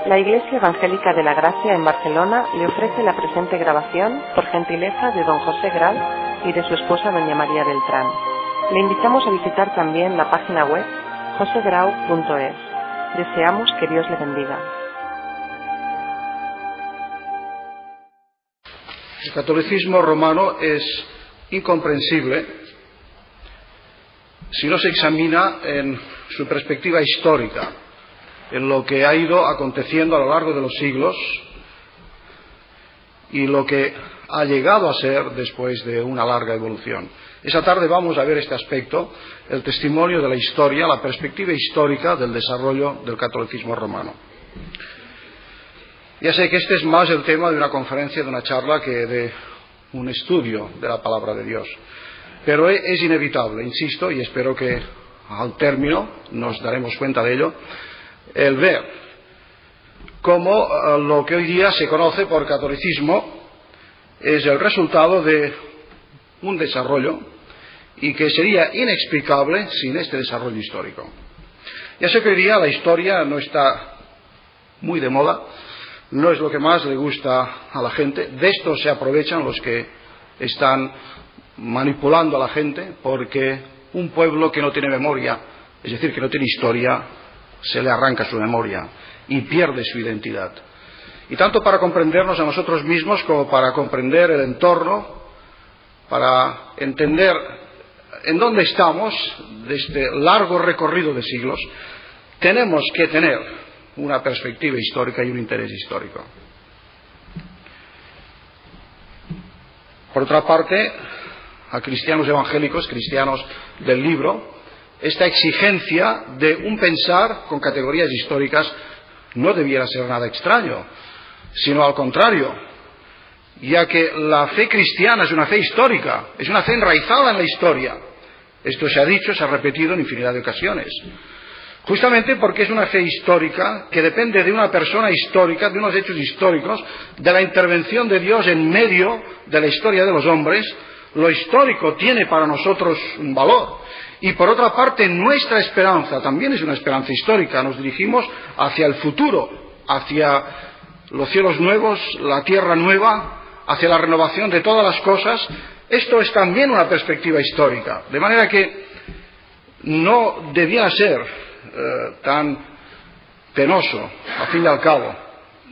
La Iglesia Evangélica de la Gracia en Barcelona le ofrece la presente grabación por gentileza de don José Grau y de su esposa doña María Beltrán. Le invitamos a visitar también la página web josegrau.es. Deseamos que Dios le bendiga. El catolicismo romano es incomprensible si no se examina en su perspectiva histórica, en lo que ha ido aconteciendo a lo largo de los siglos y lo que ha llegado a ser después de una larga evolución. Esa tarde vamos a ver este aspecto, el testimonio de la historia, la perspectiva histórica del desarrollo del catolicismo romano. Ya sé que este es más el tema de una conferencia, de una charla, que de un estudio de la palabra de Dios. Pero es inevitable, insisto, y espero que al término nos daremos cuenta de ello, el ver cómo lo que hoy día se conoce por catolicismo es el resultado de un desarrollo y que sería inexplicable sin este desarrollo histórico. Ya sé que hoy día la historia no está muy de moda, no es lo que más le gusta a la gente. De esto se aprovechan los que están manipulando a la gente, porque un pueblo que no tiene memoria, es decir, que no tiene historia, se le arranca su memoria y pierde su identidad. Y tanto para comprendernos a nosotros mismos como para comprender el entorno, para entender en dónde estamos de este largo recorrido de siglos, tenemos que tener una perspectiva histórica y un interés histórico. Por otra parte, a cristianos evangélicos, cristianos del libro, esta exigencia de un pensar con categorías históricas no debiera ser nada extraño, sino al contrario, ya que la fe cristiana es una fe histórica, es una fe enraizada en la historia. Esto se ha dicho, se ha repetido en infinidad de ocasiones. Justamente porque es una fe histórica que depende de una persona histórica, de unos hechos históricos, de la intervención de Dios en medio de la historia de los hombres. Lo histórico tiene para nosotros un valor. Y por otra parte, nuestra esperanza también es una esperanza histórica. Nos dirigimos hacia el futuro, hacia los cielos nuevos, la tierra nueva, hacia la renovación de todas las cosas. Esto es también una perspectiva histórica. De manera que no debiera ser tan penoso, al fin y al cabo,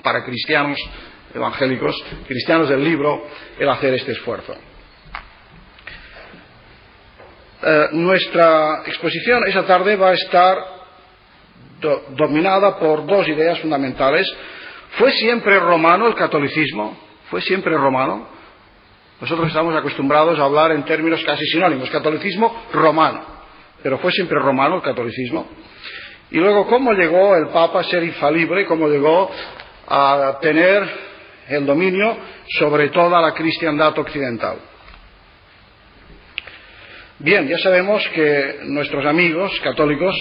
para cristianos evangélicos, cristianos del libro, el hacer este esfuerzo. Nuestra exposición esa tarde va a estar dominada por dos ideas fundamentales. ¿Fue siempre romano el catolicismo? ¿Fue siempre romano? Nosotros estamos acostumbrados a hablar en términos casi sinónimos, catolicismo romano. Pero ¿fue siempre romano el catolicismo? Y luego, ¿cómo llegó el Papa a ser infalible? ¿Cómo llegó a tener el dominio sobre toda la cristiandad occidental? Bien, ya sabemos que nuestros amigos católicos,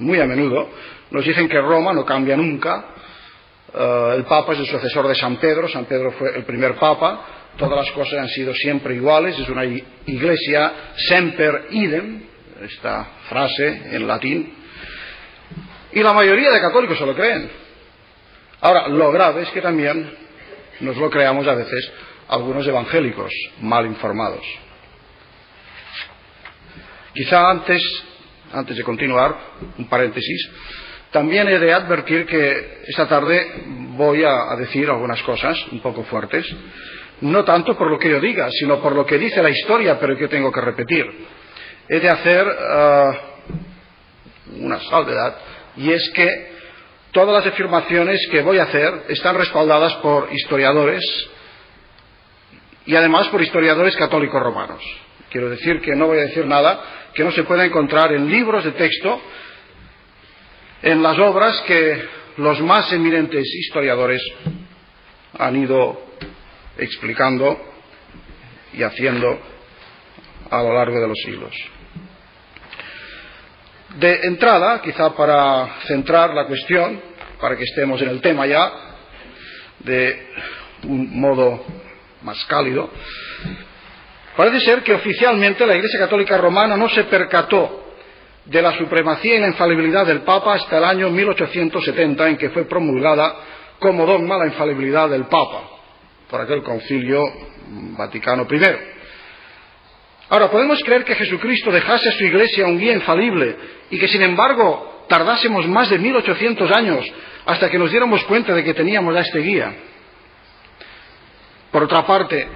muy a menudo, nos dicen que Roma no cambia nunca. El Papa es el sucesor de San Pedro fue el primer Papa, todas las cosas han sido siempre iguales, es una iglesia semper idem, esta frase en latín, y la mayoría de católicos se lo creen. Ahora, lo grave es que también nos lo creamos a veces algunos evangélicos mal informados. Quizá antes de continuar, un paréntesis, también he de advertir que esta tarde voy a decir algunas cosas un poco fuertes, no tanto por lo que yo diga, sino por lo que dice la historia, pero que tengo que repetir. He de hacer una salvedad, y es que todas las afirmaciones que voy a hacer están respaldadas por historiadores, y además por historiadores católicos romanos. Quiero decir que no voy a decir nada que no se pueda encontrar en libros de texto, en las obras que los más eminentes historiadores han ido explicando y haciendo a lo largo de los siglos. De entrada, quizá para centrar la cuestión, para que estemos en el tema ya, de un modo más cálido, parece ser que oficialmente la Iglesia Católica Romana no se percató de la supremacía y la infalibilidad del Papa hasta el año 1870, en que fue promulgada como dogma la infalibilidad del Papa por aquel Concilio Vaticano I. Ahora, ¿podemos creer que Jesucristo dejase a su Iglesia un guía infalible y que, sin embargo, tardásemos más de 1800 años hasta que nos diéramos cuenta de que teníamos a este guía? Por otra parte,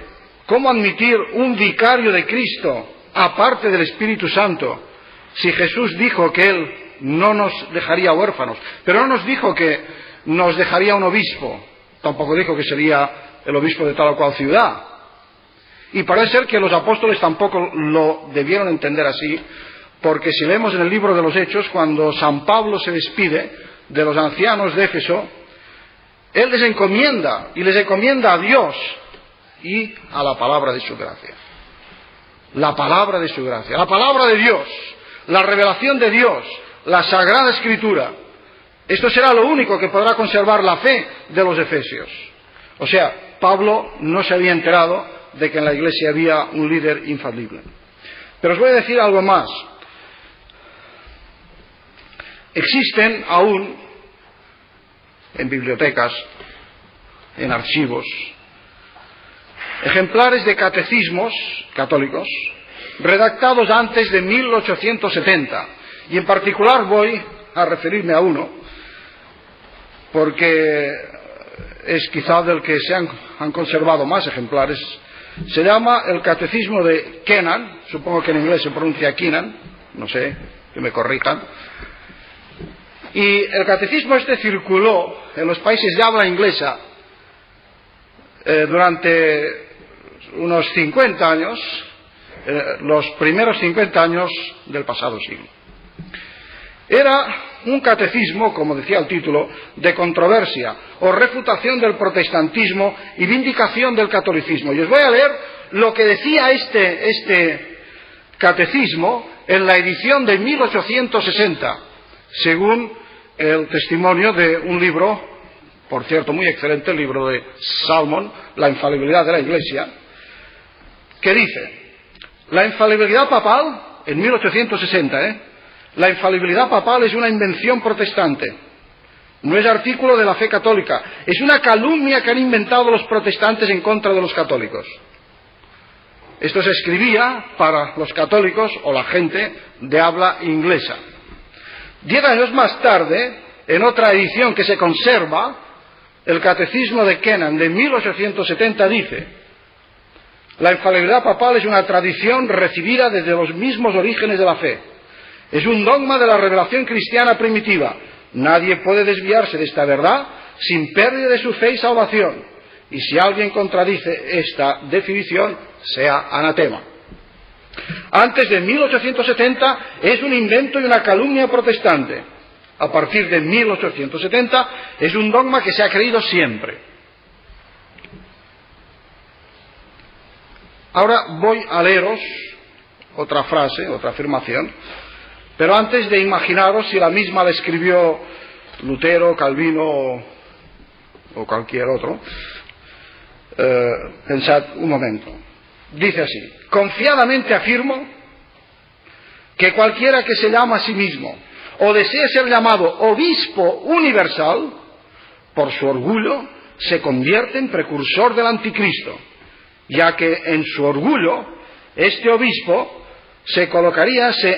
¿cómo admitir un vicario de Cristo aparte del Espíritu Santo si Jesús dijo que Él no nos dejaría huérfanos? Pero no nos dijo que nos dejaría un obispo, tampoco dijo que sería el obispo de tal o cual ciudad. Y parece ser que los apóstoles tampoco lo debieron entender así, porque si leemos en el libro de los Hechos, cuando San Pablo se despide de los ancianos de Éfeso, él les encomienda a Dios y a la palabra de su gracia. La palabra de su gracia, la palabra de Dios, la revelación de Dios, la Sagrada Escritura. Esto será lo único que podrá conservar la fe de los efesios. O sea, Pablo no se había enterado de que en la Iglesia había un líder infalible. Pero os voy a decir algo más. Existen aún en bibliotecas, en archivos, ejemplares de catecismos católicos redactados antes de 1870. Y en particular voy a referirme a uno, porque es quizá del que se han conservado más ejemplares. Se llama el Catecismo de Kenan, supongo que en inglés se pronuncia Kenan, no sé, que me corrijan. Y el catecismo este circuló en los países de habla inglesa durante unos 50 años, los primeros 50 años del pasado siglo. Era un catecismo, como decía el título, de controversia o refutación del protestantismo y vindicación del catolicismo. Y os voy a leer lo que decía este catecismo en la edición de 1860, según el testimonio de un libro, por cierto muy excelente, el libro de Salmon, La infalibilidad de la Iglesia, que dice: la infalibilidad papal, en 1860, la infalibilidad papal es una invención protestante, no es artículo de la fe católica, es una calumnia que han inventado los protestantes en contra de los católicos. Esto se escribía para los católicos o la gente de habla inglesa. 10 años más tarde, en otra edición que se conserva, el Catecismo de Kenan de 1870 dice: la infalibilidad papal es una tradición recibida desde los mismos orígenes de la fe. Es un dogma de la revelación cristiana primitiva. Nadie puede desviarse de esta verdad sin pérdida de su fe y salvación. Y si alguien contradice esta definición, sea anatema. Antes de 1870 es un invento y una calumnia protestante. A partir de 1870 es un dogma que se ha creído siempre. Ahora voy a leeros otra frase, otra afirmación, pero antes de imaginaros si la misma la escribió Lutero, Calvino o cualquier otro, pensad un momento. Dice así: confiadamente afirmo que cualquiera que se llama a sí mismo o desee ser llamado obispo universal, por su orgullo se convierte en precursor del anticristo, ya que en su orgullo este obispo se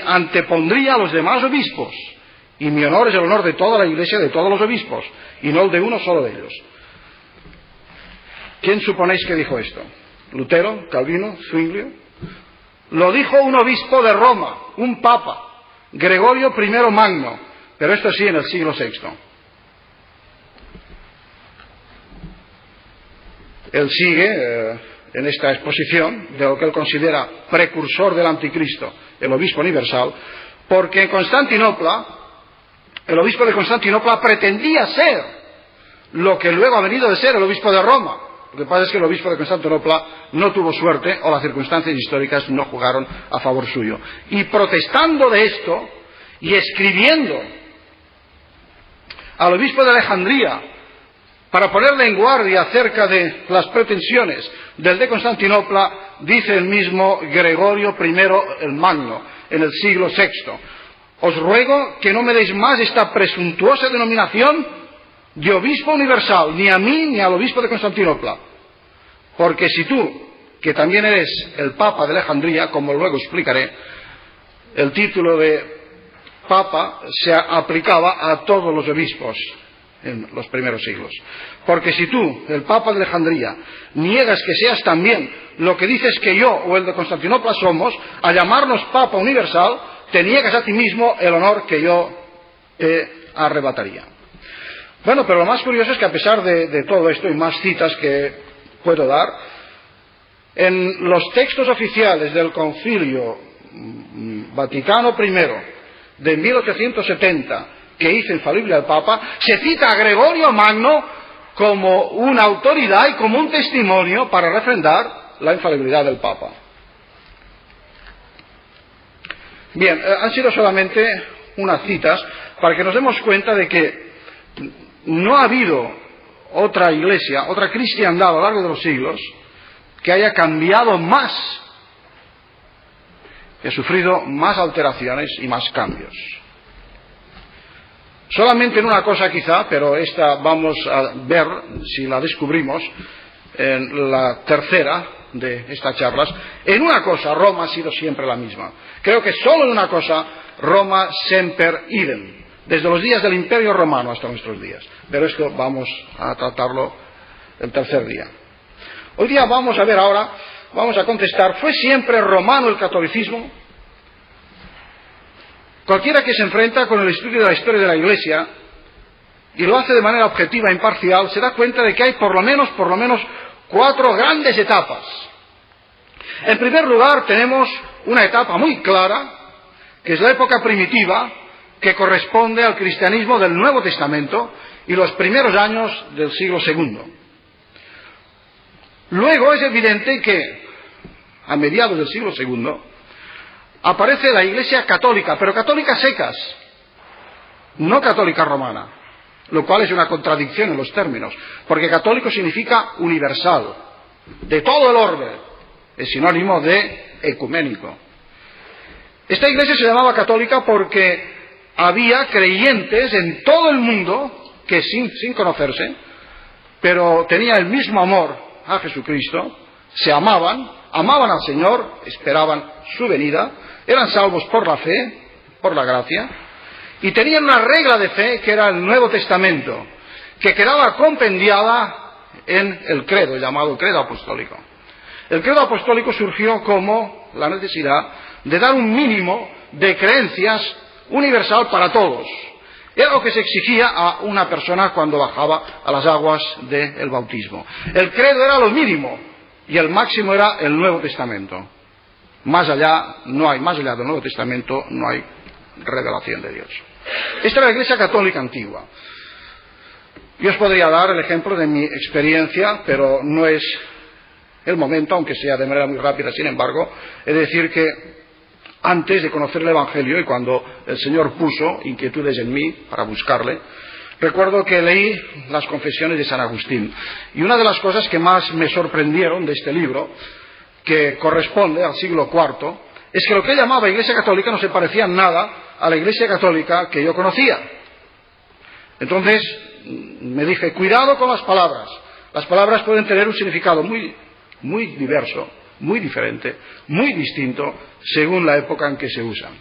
antepondría a los demás obispos, y mi honor es el honor de toda la Iglesia, de todos los obispos, y no el de uno solo de ellos. ¿Quién suponéis que dijo esto? ¿Lutero? ¿Calvino? ¿Zwinglio? Lo dijo un obispo de Roma, un papa, Gregorio I Magno, pero esto sí en el siglo VI. Él sigue en esta exposición de lo que él considera precursor del anticristo, el obispo universal, porque en Constantinopla, el obispo de Constantinopla pretendía ser lo que luego ha venido de ser el obispo de Roma. Lo que pasa es que el obispo de Constantinopla no tuvo suerte, o las circunstancias históricas no jugaron a favor suyo. Y protestando de esto, y escribiendo al obispo de Alejandría para ponerle en guardia acerca de las pretensiones del de Constantinopla, dice el mismo Gregorio I el Magno, en el siglo VI: os ruego que no me deis más esta presuntuosa denominación de obispo universal, ni a mí ni al obispo de Constantinopla. Porque si tú, que también eres el Papa de Alejandría, como luego explicaré, el título de Papa se aplicaba a todos los obispos en los primeros siglos. Porque si tú, el Papa de Alejandría, niegas que seas también lo que dices que yo o el de Constantinopla somos, al llamarnos Papa universal, te niegas a ti mismo el honor que yo te arrebataría. Bueno, pero lo más curioso es que a pesar de todo esto y más citas que puedo dar, en los textos oficiales del Concilio Vaticano I de 1870, que hizo infalible al Papa, se cita a Gregorio Magno como una autoridad y como un testimonio para refrendar la infalibilidad del Papa. Bien, han sido solamente unas citas para que nos demos cuenta de que no ha habido otra iglesia, otra cristiandad a lo largo de los siglos que haya cambiado más, que ha sufrido más alteraciones y más cambios. Solamente en una cosa quizá, pero esta vamos a ver si la descubrimos en la tercera de estas charlas. En una cosa Roma ha sido siempre la misma. Creo que solo en una cosa Roma semper idem, desde los días del Imperio Romano hasta nuestros días. Pero esto vamos a tratarlo el tercer día. Hoy día vamos a ver ahora, vamos a contestar, ¿fue siempre romano el catolicismo? Cualquiera que se enfrenta con el estudio de la historia de la Iglesia y lo hace de manera objetiva e imparcial, se da cuenta de que hay por lo menos 4 grandes etapas. En primer lugar, tenemos una etapa muy clara, que es la época primitiva, que corresponde al cristianismo del Nuevo Testamento y los primeros años del siglo II. Luego es evidente que, a mediados del siglo II, aparece la Iglesia católica, pero católica secas, no católica romana, lo cual es una contradicción en los términos, porque católico significa universal, de todo el orbe, es sinónimo de ecuménico. Esta Iglesia se llamaba católica porque había creyentes en todo el mundo que sin conocerse, pero tenían el mismo amor a Jesucristo, se amaban al Señor, esperaban su venida, eran salvos por la fe, por la gracia, y tenían una regla de fe que era el Nuevo Testamento, que quedaba compendiada en el credo, llamado credo apostólico. El credo apostólico surgió como la necesidad de dar un mínimo de creencias universal para todos. Era lo que se exigía a una persona cuando bajaba a las aguas del bautismo. El credo era lo mínimo y el máximo era el Nuevo Testamento. Más allá no hay, más allá del Nuevo Testamento no hay revelación de Dios. Esta era la Iglesia católica antigua. Yo os podría dar el ejemplo de mi experiencia, pero no es el momento, aunque sea de manera muy rápida. Sin embargo, he de decir que antes de conocer el Evangelio y cuando el Señor puso inquietudes en mí para buscarle, recuerdo que leí las confesiones de San Agustín. Y una de las cosas que más me sorprendieron de este libro, que corresponde al siglo IV, es que lo que él llamaba Iglesia Católica no se parecía en nada a la Iglesia Católica que yo conocía. Entonces me dije, cuidado con las palabras. Las palabras pueden tener un significado muy diverso, muy diferente, muy distinto, según la época en que se usan.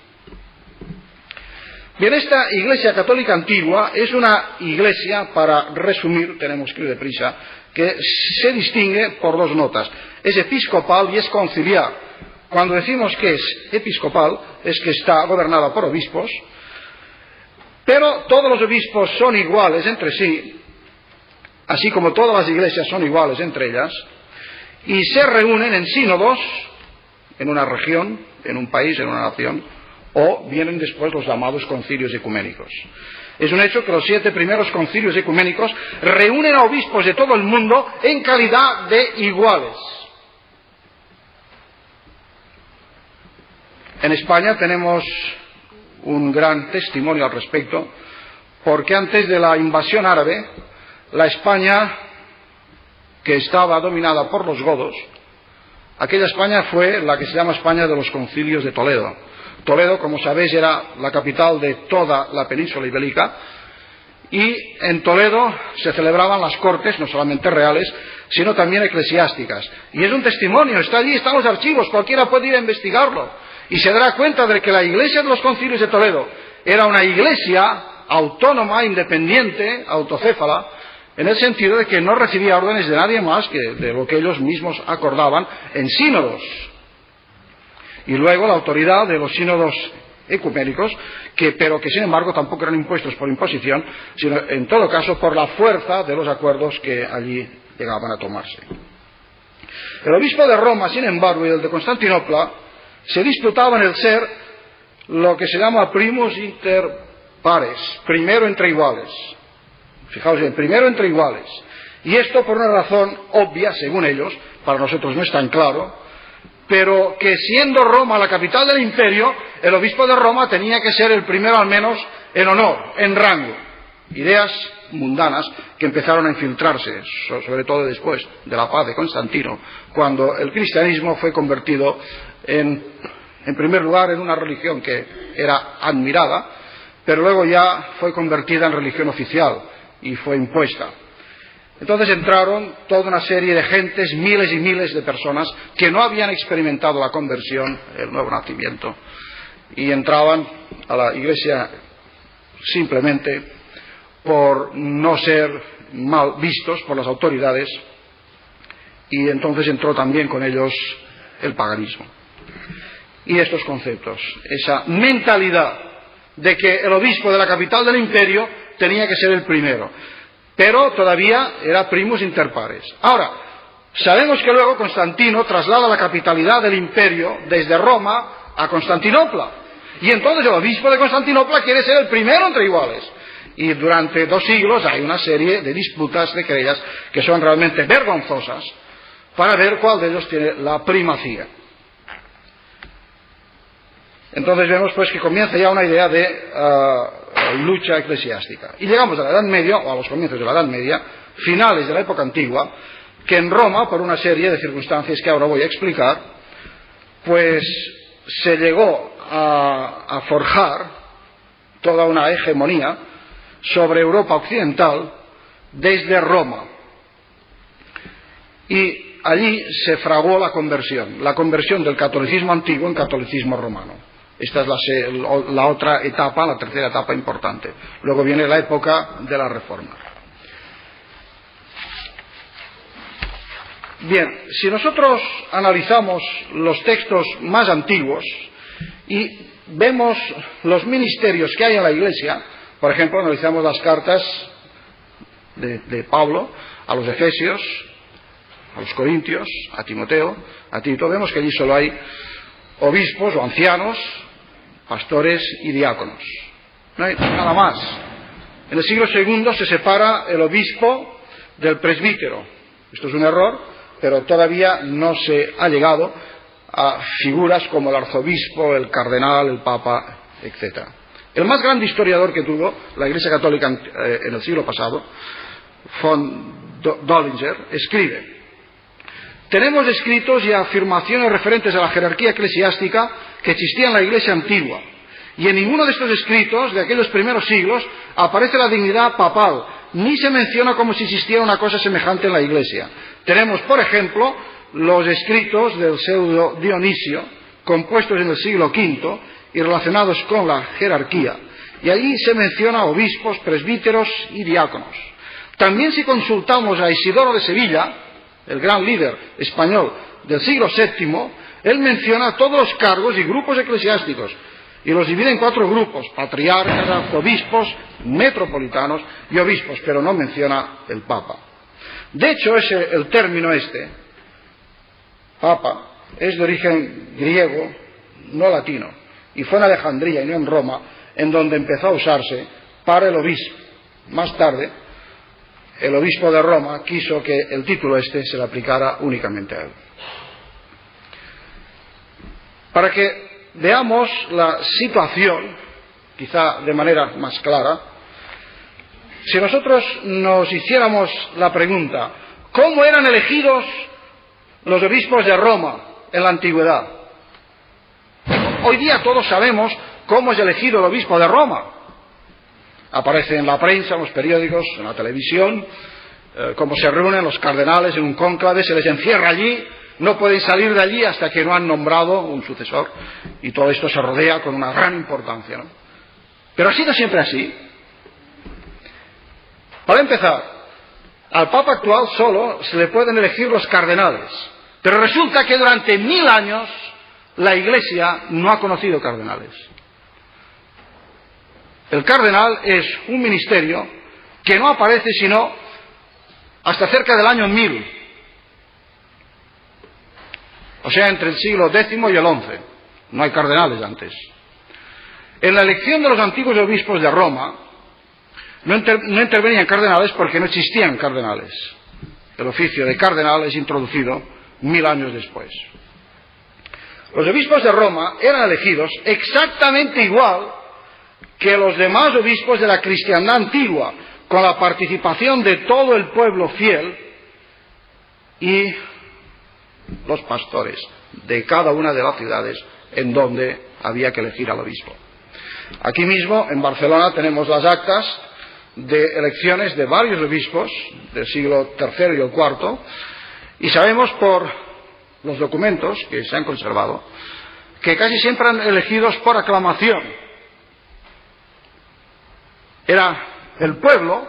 Bien, esta Iglesia Católica antigua es una iglesia, para resumir, tenemos que ir deprisa, que se distingue por 2 notas. Es episcopal y es conciliar. Cuando decimos que es episcopal, es que está gobernada por obispos, pero todos los obispos son iguales entre sí, así como todas las iglesias son iguales entre ellas, y se reúnen en sínodos, en una región, en un país, en una nación, o vienen después los llamados concilios ecuménicos. Es un hecho que los 7 primeros concilios ecuménicos reúnen a obispos de todo el mundo en calidad de iguales. En España tenemos un gran testimonio al respecto, porque antes de la invasión árabe, la España que estaba dominada por los godos, aquella España fue la que se llama España de los concilios de Toledo, Toledo, como sabéis, era la capital de toda la península ibérica, y en Toledo se celebraban las cortes, no solamente reales, sino también eclesiásticas. Y es un testimonio, está allí, están los archivos, cualquiera puede ir a investigarlo, y se dará cuenta de que la iglesia de los concilios de Toledo era una iglesia autónoma, independiente, autocéfala, en el sentido de que no recibía órdenes de nadie más que de lo que ellos mismos acordaban en sínodos. Y luego la autoridad de los sínodos ecuménicos, pero que sin embargo tampoco eran impuestos por imposición, sino en todo caso por la fuerza de los acuerdos que allí llegaban a tomarse. El obispo de Roma, sin embargo, y el de Constantinopla se disputaban el ser lo que se llama primus inter pares, primero entre iguales. Fijaos bien, primero entre iguales. Y esto por una razón obvia, según ellos, para nosotros no es tan claro, pero que siendo Roma la capital del imperio, el obispo de Roma tenía que ser el primero al menos en honor, en rango. Ideas mundanas que empezaron a infiltrarse, sobre todo después de la paz de Constantino, cuando el cristianismo fue convertido en primer lugar en una religión que era admirada, pero luego ya fue convertida en religión oficial y fue impuesta. Entonces entraron toda una serie de gentes, miles y miles de personas que no habían experimentado la conversión, el nuevo nacimiento, y entraban a la iglesia simplemente por no ser mal vistos por las autoridades, y entonces entró también con ellos el paganismo. Y estos conceptos, esa mentalidad de que el obispo de la capital del imperio tenía que ser el primero, pero todavía era primus inter pares. Ahora, sabemos que luego Constantino traslada la capitalidad del imperio desde Roma a Constantinopla, y entonces el obispo de Constantinopla quiere ser el primero entre iguales, y durante 2 siglos hay una serie de disputas, de querellas, que son realmente vergonzosas, para ver cuál de ellos tiene la primacía. Entonces vemos pues que comienza ya una idea de lucha eclesiástica. Y llegamos a la Edad Media, o a los comienzos de la Edad Media, finales de la época antigua, que en Roma, por una serie de circunstancias que ahora voy a explicar, pues se llegó a forjar toda una hegemonía sobre Europa occidental desde Roma. Y allí se fraguó la conversión del catolicismo antiguo en catolicismo romano. Esta es la otra etapa, la tercera etapa importante. Luego viene la época de la Reforma. Bien, si nosotros analizamos los textos más antiguos y vemos los ministerios que hay en la Iglesia, por ejemplo, analizamos las cartas de Pablo a los Efesios, a los Corintios, a Timoteo, a Tito, vemos que allí solo hay obispos o ancianos, pastores y diáconos. No hay nada más. En el siglo II se separa el obispo del presbítero. Esto es un error, pero todavía no se ha llegado a figuras como el arzobispo, el cardenal, el papa, etc. El más grande historiador que tuvo la Iglesia Católica en el siglo pasado, von Dollinger, escribe: tenemos escritos y afirmaciones referentes a la jerarquía eclesiástica que existía en la Iglesia antigua, y en ninguno de estos escritos de aquellos primeros siglos aparece la dignidad papal, ni se menciona como si existiera una cosa semejante en la Iglesia. Tenemos, por ejemplo, los escritos del pseudo Dionisio, compuestos en el siglo V y relacionados con la jerarquía, y allí se menciona obispos, presbíteros y diáconos. También si consultamos a Isidoro de Sevilla, el gran líder español del siglo VII, él menciona todos los cargos y grupos eclesiásticos y los divide en 4 grupos: patriarcas, arzobispos, metropolitanos y obispos, pero no menciona el papa. De hecho, el término papa, es de origen griego, no latino, y fue en Alejandría y no en Roma en donde empezó a usarse para el obispo. Más tarde, el obispo de Roma quiso que el título se le aplicara únicamente a él. Para que veamos la situación, quizá de manera más clara, si nosotros nos hiciéramos la pregunta: ¿cómo eran elegidos los obispos de Roma en la antigüedad? Hoy día todos sabemos cómo es elegido el obispo de Roma. Aparece en la prensa, en los periódicos, en la televisión, cómo se reúnen los cardenales en un cónclave, se les encierra allí, no pueden salir de allí hasta que no han nombrado un sucesor, y todo esto se rodea con una gran importancia, ¿no? Pero ha sido siempre así. Para empezar, al Papa actual solo se le pueden elegir los cardenales, pero resulta que durante 1000 años la Iglesia no ha conocido cardenales. El cardenal es un ministerio que no aparece sino hasta cerca del año 1000, o sea, entre el siglo X y el XI. No hay cardenales antes. En la elección de los antiguos obispos de Roma no intervenían cardenales porque no existían cardenales. El oficio de cardenal es introducido 1000 años después. Los obispos de Roma eran elegidos exactamente igual que los demás obispos de la cristiandad antigua, con la participación de todo el pueblo fiel y los pastores de cada una de las ciudades en donde había que elegir al obispo. Aquí mismo, en Barcelona, tenemos las actas de elecciones de varios obispos del siglo III y el IV, y sabemos por los documentos que se han conservado que casi siempre eran elegidos por aclamación. Era el pueblo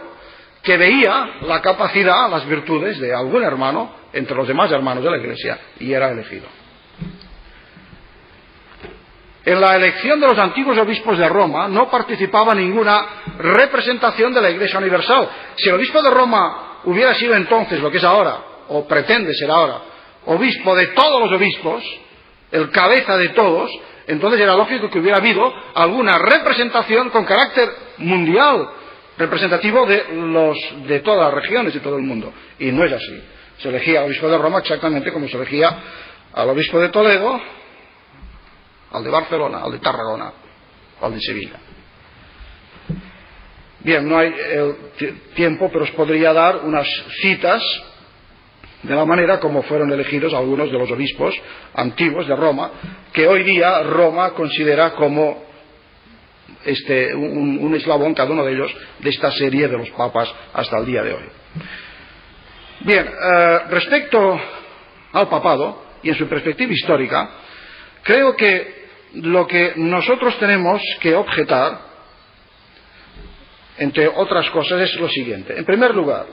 que veía la capacidad, las virtudes de algún hermano entre los demás hermanos de la Iglesia y era elegido. En la elección de los antiguos obispos de Roma no participaba ninguna representación de la Iglesia universal. Si el obispo de Roma hubiera sido entonces lo que es ahora, o pretende ser ahora, obispo de todos los obispos, el cabeza de todos, entonces era lógico que hubiera habido alguna representación con carácter mundial, representativo de todas las regiones y todo el mundo. Y no es así. Se elegía al obispo de Roma exactamente como se elegía al obispo de Toledo, al de Barcelona, al de Tarragona, al de Sevilla. Bien, no hay tiempo, pero os podría dar unas citas de la manera como fueron elegidos algunos de los obispos antiguos de Roma, que hoy día Roma considera como un eslabón, cada uno de ellos, de esta serie de los papas hasta el día de hoy. Bien, respecto al papado y en su perspectiva histórica, creo que lo que nosotros tenemos que objetar, entre otras cosas, es lo siguiente. En primer lugar,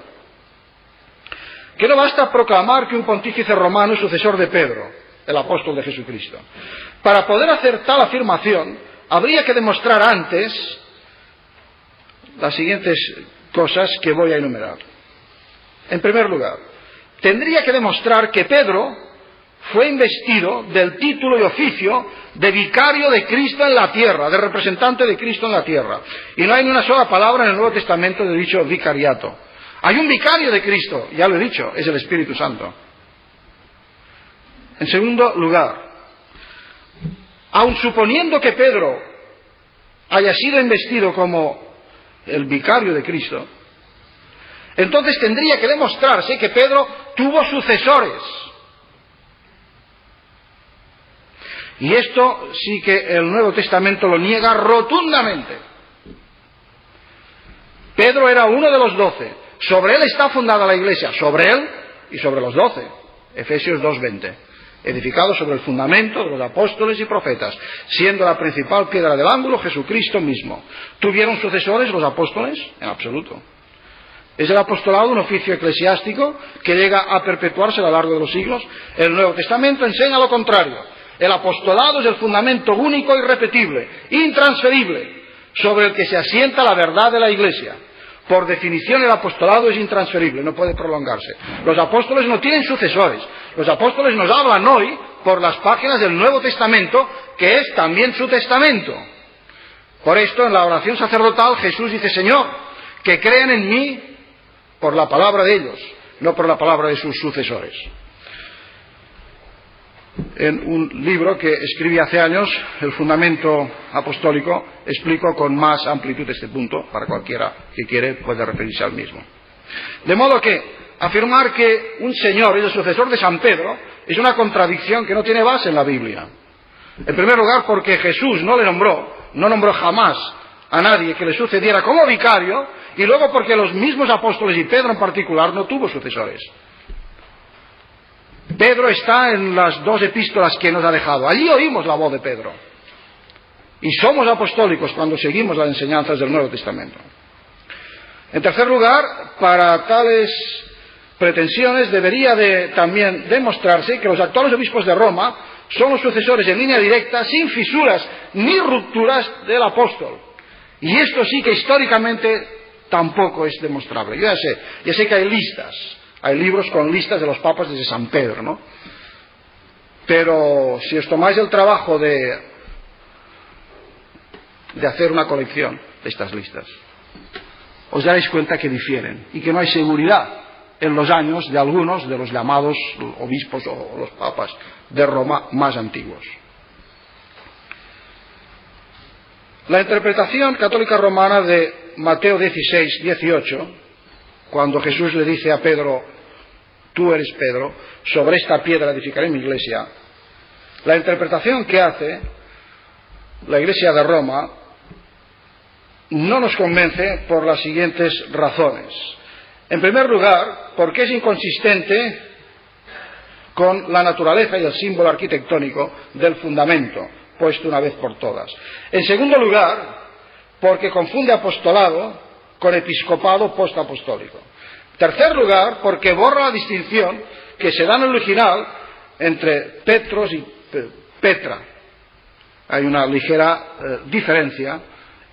que no basta proclamar que un pontífice romano es sucesor de Pedro, el apóstol de Jesucristo. Para poder hacer tal afirmación, habría que demostrar antes las siguientes cosas que voy a enumerar. En primer lugar, tendría que demostrar que Pedro fue investido del título y oficio de vicario de Cristo en la tierra, de representante de Cristo en la tierra. Y no hay ni una sola palabra en el Nuevo Testamento de dicho vicariato. Hay un vicario de Cristo, ya lo he dicho, es el Espíritu Santo. En segundo lugar, aun suponiendo que Pedro haya sido investido como el vicario de Cristo, entonces tendría que demostrarse que Pedro tuvo sucesores. Y esto sí que el Nuevo Testamento lo niega rotundamente. Pedro era uno de los 12. Sobre él está fundada la Iglesia, sobre él y sobre los 12. Efesios 2:20. Edificado sobre el fundamento de los apóstoles y profetas, siendo la principal piedra del ángulo Jesucristo mismo. ¿Tuvieron sucesores los apóstoles? En absoluto. ¿Es el apostolado un oficio eclesiástico que llega a perpetuarse a lo largo de los siglos? El Nuevo Testamento enseña lo contrario. El apostolado es el fundamento único, irrepetible, intransferible, sobre el que se asienta la verdad de la Iglesia. Por definición, el apostolado es intransferible, no puede prolongarse. Los apóstoles no tienen sucesores. Los apóstoles nos hablan hoy por las páginas del Nuevo Testamento, que es también su testamento. Por esto, en la oración sacerdotal, Jesús dice: Señor, que crean en mí por la palabra de ellos, no por la palabra de sus sucesores. En un libro que escribí hace años, El Fundamento Apostólico, explico con más amplitud este punto, para cualquiera que quiere puede referirse al mismo. De modo que afirmar que un señor es el sucesor de San Pedro es una contradicción que no tiene base en la Biblia. En primer lugar, porque Jesús no nombró jamás a nadie que le sucediera como vicario, y luego porque los mismos apóstoles, y Pedro en particular, no tuvo sucesores. Pedro está en las 2 epístolas que nos ha dejado. Allí oímos la voz de Pedro. Y somos apostólicos cuando seguimos las enseñanzas del Nuevo Testamento. En tercer lugar, para tales pretensiones debería también demostrarse que los actuales obispos de Roma son los sucesores en línea directa, sin fisuras ni rupturas del apóstol. Y esto sí que históricamente tampoco es demostrable. Yo ya sé que hay listas, hay libros con listas de los papas desde San Pedro, ¿no? Pero si os tomáis el trabajo de hacer una colección de estas listas, os daréis cuenta que difieren y que no hay seguridad en los años de algunos de los llamados obispos o los papas de Roma más antiguos. La interpretación católica romana de Mateo 16, 18, cuando Jesús le dice a Pedro, tú eres Pedro, sobre esta piedra edificaré mi iglesia, la interpretación que hace la Iglesia de Roma no nos convence por las siguientes razones. En primer lugar, porque es inconsistente con la naturaleza y el símbolo arquitectónico del fundamento, puesto una vez por todas. En segundo lugar, porque confunde apostolado con episcopado postapostólico. En tercer lugar, porque borra la distinción que se da en el original entre Petros y Petra. Hay una ligera diferencia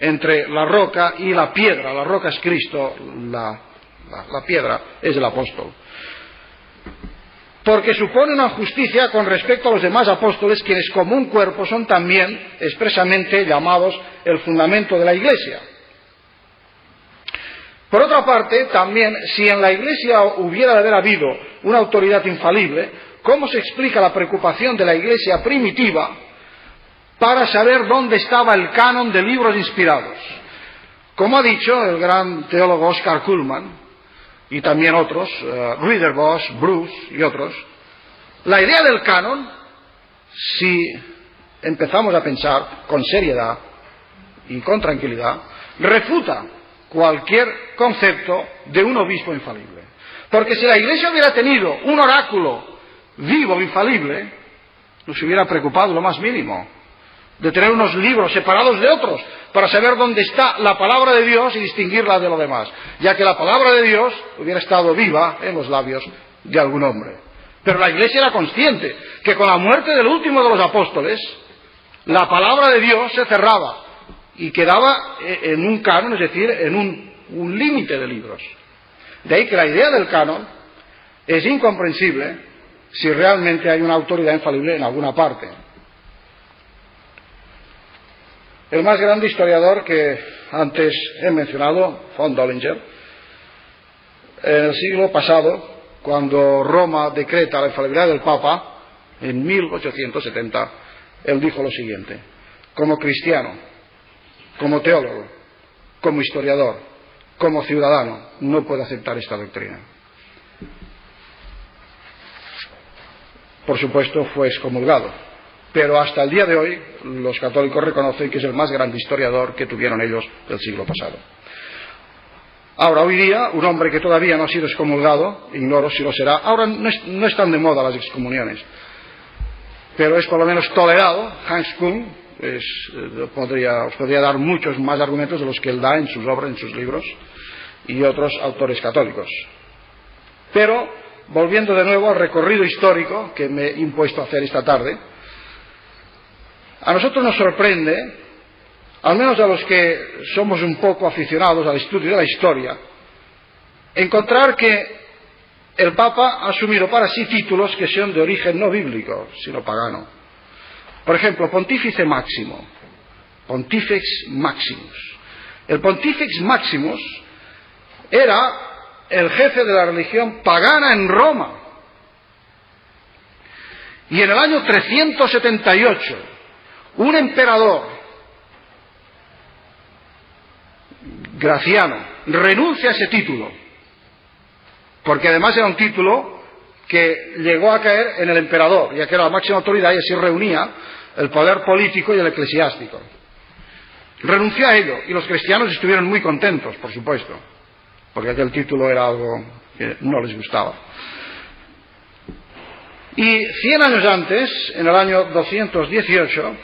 entre la roca y la piedra. La roca es Cristo, la piedra es el apóstol. Porque supone una injusticia con respecto a los demás apóstoles, quienes como un cuerpo son también expresamente llamados el fundamento de la Iglesia. Por otra parte, también, si en la Iglesia hubiera de haber habido una autoridad infalible, ¿cómo se explica la preocupación de la Iglesia primitiva para saber dónde estaba el canon de libros inspirados? Como ha dicho el gran teólogo Oscar Cullmann, y también otros, Ridderbosch, Bruce y otros, la idea del canon, si empezamos a pensar con seriedad y con tranquilidad, refuta cualquier concepto de un obispo infalible. Porque si la Iglesia hubiera tenido un oráculo vivo, infalible, no se hubiera preocupado lo más mínimo de tener unos libros separados de otros para saber dónde está la palabra de Dios y distinguirla de lo demás, ya que la palabra de Dios hubiera estado viva en los labios de algún hombre. Pero la Iglesia era consciente que con la muerte del último de los apóstoles, la palabra de Dios se cerraba y quedaba en un canon, es decir, en un límite de libros. De ahí que la idea del canon es incomprensible si realmente hay una autoridad infalible en alguna parte. El más grande historiador que antes he mencionado, von Dollinger, en el siglo pasado, cuando Roma decreta la infalibilidad del Papa, en 1870, él dijo lo siguiente: como cristiano, como teólogo, como historiador, como ciudadano, no puedo aceptar esta doctrina. Por supuesto, fue excomulgado. Pero hasta el día de hoy los católicos reconocen que es el más grande historiador que tuvieron ellos del siglo pasado. Ahora, hoy día, un hombre que todavía no ha sido excomulgado, ignoro si lo será, ahora no están de moda las excomuniones, pero es por lo menos tolerado. Hans Küng os podría dar muchos más argumentos de los que él da en sus obras, en sus libros, y otros autores católicos. Pero, volviendo de nuevo al recorrido histórico que me he impuesto a hacer esta tarde, a nosotros nos sorprende, al menos a los que somos un poco aficionados al estudio de la historia, encontrar que el Papa ha asumido para sí títulos que son de origen no bíblico, sino pagano. Por ejemplo, Pontífice Máximo, Pontifex Maximus. El Pontifex Maximus era el jefe de la religión pagana en Roma. Y en el año 378, un emperador, Graciano, renuncia a ese título, porque además era un título que llegó a caer en el emperador, ya que era la máxima autoridad y así reunía el poder político y el eclesiástico. Renunció a ello y los cristianos estuvieron muy contentos, por supuesto, porque aquel título era algo que no les gustaba. Y 100 años antes, en el año 218,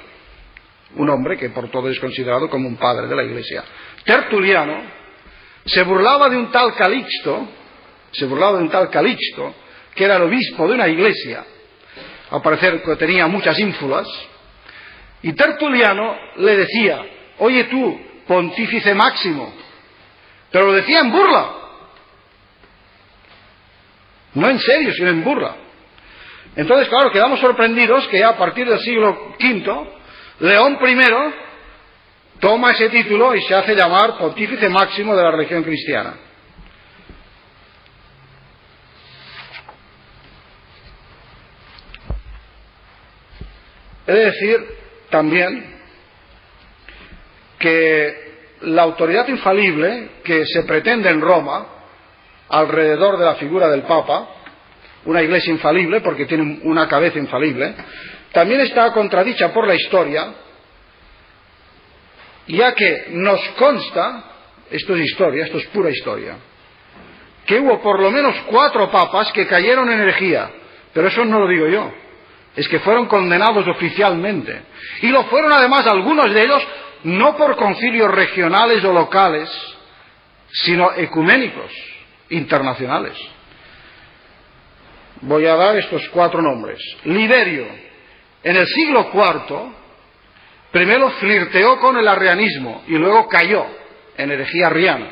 un hombre que por todo es considerado como un padre de la Iglesia, Tertuliano, se burlaba de un tal Calixto, que era el obispo de una iglesia, al parecer que tenía muchas ínfulas, y Tertuliano le decía: oye tú, pontífice máximo, pero lo decía en burla, no en serio, sino en burla. Entonces, claro, quedamos sorprendidos que ya a partir del siglo V, León I toma ese título y se hace llamar pontífice máximo de la religión cristiana. He de decir también que la autoridad infalible que se pretende en Roma alrededor de la figura del Papa, una iglesia infalible porque tiene una cabeza infalible, también está contradicha por la historia, ya que nos consta, esto es historia, esto es pura historia, que hubo por lo menos 4 papas que cayeron en herejía, pero eso no lo digo yo, es que fueron condenados oficialmente, y lo fueron además algunos de ellos no por concilios regionales o locales, sino ecuménicos, internacionales. Voy a dar estos 4 nombres. Liberio, en el siglo IV, primero flirteó con el arrianismo y luego cayó en herejía arriana.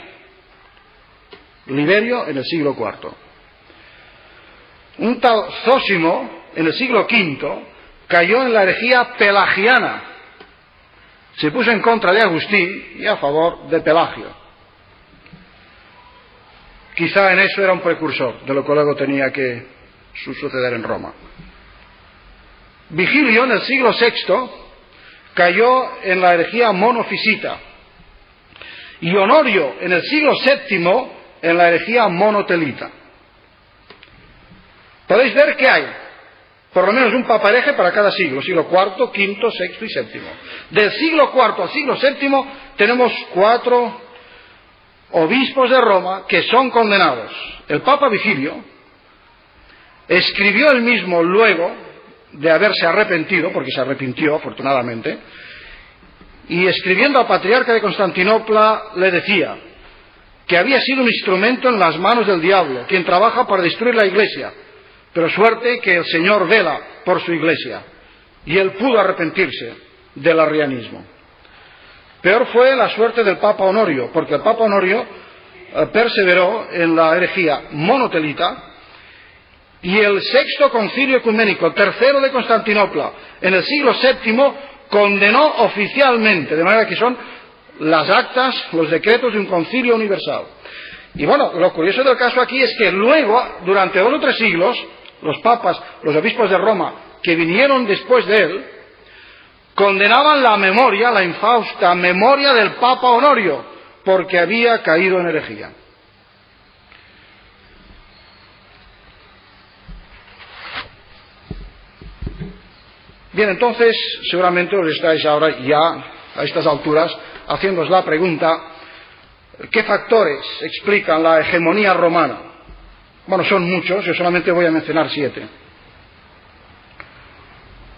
Liberio en el siglo IV. Un tal Zósimo, en el siglo V, cayó en la herejía pelagiana. Se puso en contra de Agustín y a favor de Pelagio. Quizá en eso era un precursor de lo que luego tenía que suceder en Roma. Vigilio, en el siglo VI, cayó en la herejía monofisita. Y Honorio, en el siglo VII, en la herejía monotelita. Podéis ver que hay por lo menos un papa hereje para cada siglo, siglo IV, V, VI y VII. Del siglo IV al siglo VII tenemos 4 obispos de Roma que son condenados. El Papa Vigilio escribió él mismo luego de haberse arrepentido, porque se arrepintió afortunadamente, y escribiendo al patriarca de Constantinopla le decía que había sido un instrumento en las manos del diablo, quien trabaja para destruir la Iglesia, pero suerte que el Señor vela por su Iglesia, y él pudo arrepentirse del arrianismo. Peor fue la suerte del Papa Honorio, porque el Papa Honorio perseveró en la herejía monotelita, y el Sexto Concilio Ecuménico, tercero de Constantinopla, en el siglo VII, condenó oficialmente, de manera que son las actas, los decretos de un concilio universal. Y bueno, lo curioso del caso aquí es que luego, durante 2 o 3 siglos, los papas, los obispos de Roma, que vinieron después de él, condenaban la memoria, la infausta memoria del Papa Honorio, porque había caído en herejía. Bien, entonces, seguramente os estáis ahora ya, a estas alturas, haciéndoos la pregunta, ¿qué factores explican la hegemonía romana? Bueno, son muchos, yo solamente voy a mencionar 7.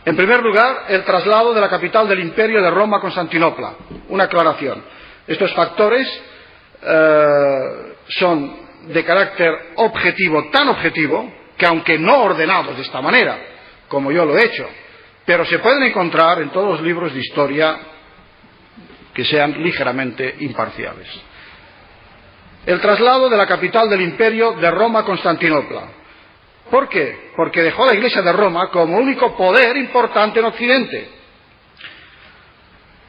En primer lugar, el traslado de la capital del imperio de Roma a Constantinopla. Una aclaración. Estos factores son de carácter objetivo, tan objetivo, que aunque no ordenados de esta manera, como yo lo he hecho, pero se pueden encontrar en todos los libros de historia que sean ligeramente imparciales. El traslado de la capital del imperio de Roma a Constantinopla. ¿Por qué? Porque dejó la Iglesia de Roma como único poder importante en Occidente.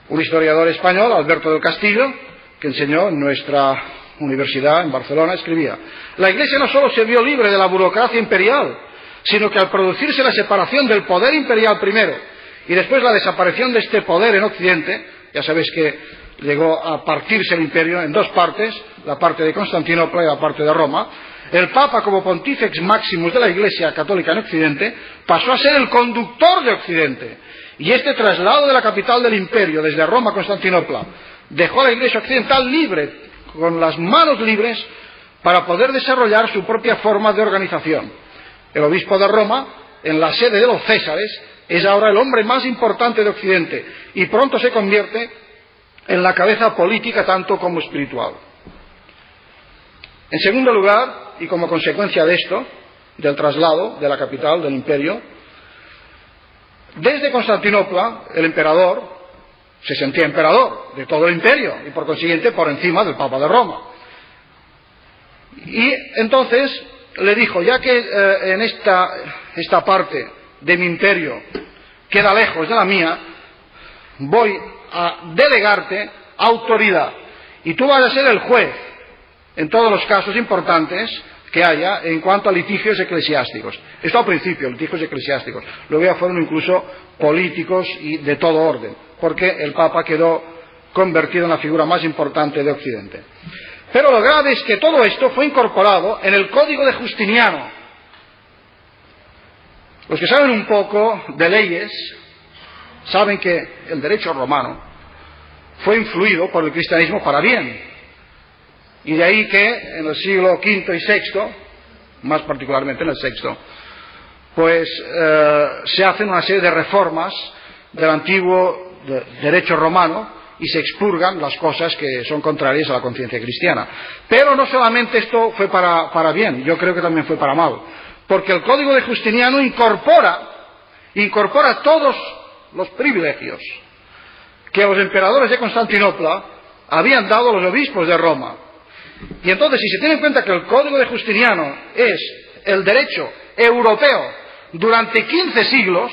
Un historiador español, Alberto del Castillo, que enseñó en nuestra universidad en Barcelona, escribía: la Iglesia no solo se vio libre de la burocracia imperial, sino que al producirse la separación del poder imperial primero y después la desaparición de este poder en Occidente, ya sabéis que llegó a partirse el imperio en dos partes, la parte de Constantinopla y la parte de Roma. El Papa, como Pontífex Maximus de la Iglesia Católica en Occidente, pasó a ser el conductor de Occidente. Y este traslado de la capital del imperio desde Roma a Constantinopla dejó a la Iglesia Occidental libre, con las manos libres, para poder desarrollar su propia forma de organización. El obispo de Roma, en la sede de los Césares, es ahora el hombre más importante de Occidente y pronto se convierte en la cabeza política tanto como espiritual. En segundo lugar, y como consecuencia de esto, del traslado de la capital del imperio, desde Constantinopla el emperador se sentía emperador de todo el imperio y por consiguiente por encima del Papa de Roma. Y entonces le dijo, ya que en esta parte de mi imperio queda lejos de la mía, voy a delegarte autoridad y tú vas a ser el juez en todos los casos importantes que haya en cuanto a litigios eclesiásticos. Esto al principio, litigios eclesiásticos. Luego ya fueron incluso políticos y de todo orden, porque el Papa quedó convertido en la figura más importante de Occidente. Pero lo grave es que todo esto fue incorporado en el Código de Justiniano. Los que saben un poco de leyes saben que el derecho romano fue influido por el cristianismo para bien. Y de ahí que en el siglo V y VI, más particularmente en el VI, pues se hacen una serie de reformas del antiguo derecho romano y se expurgan las cosas que son contrarias a la conciencia cristiana. Pero no solamente esto fue para bien, yo creo que también fue para mal, porque el Código de Justiniano incorpora todos los privilegios que los emperadores de Constantinopla habían dado a los obispos de Roma. Y entonces, si se tiene en cuenta que el Código de Justiniano es el derecho europeo durante 15 siglos,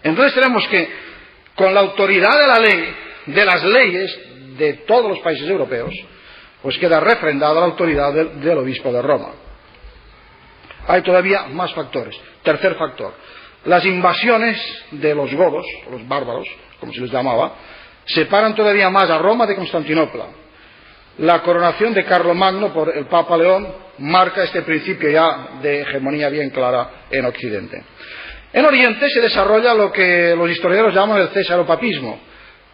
entonces tenemos que, con la autoridad de la ley, de las leyes de todos los países europeos, pues queda refrendada la autoridad del obispo de Roma. Hay todavía más factores. Tercer factor, las invasiones de los godos, los bárbaros, como se les llamaba, separan todavía más a Roma de Constantinopla. La coronación de Carlomagno por el Papa León marca este principio ya de hegemonía bien clara en Occidente. En Oriente se desarrolla lo que los historiadores llaman el césaropapismo,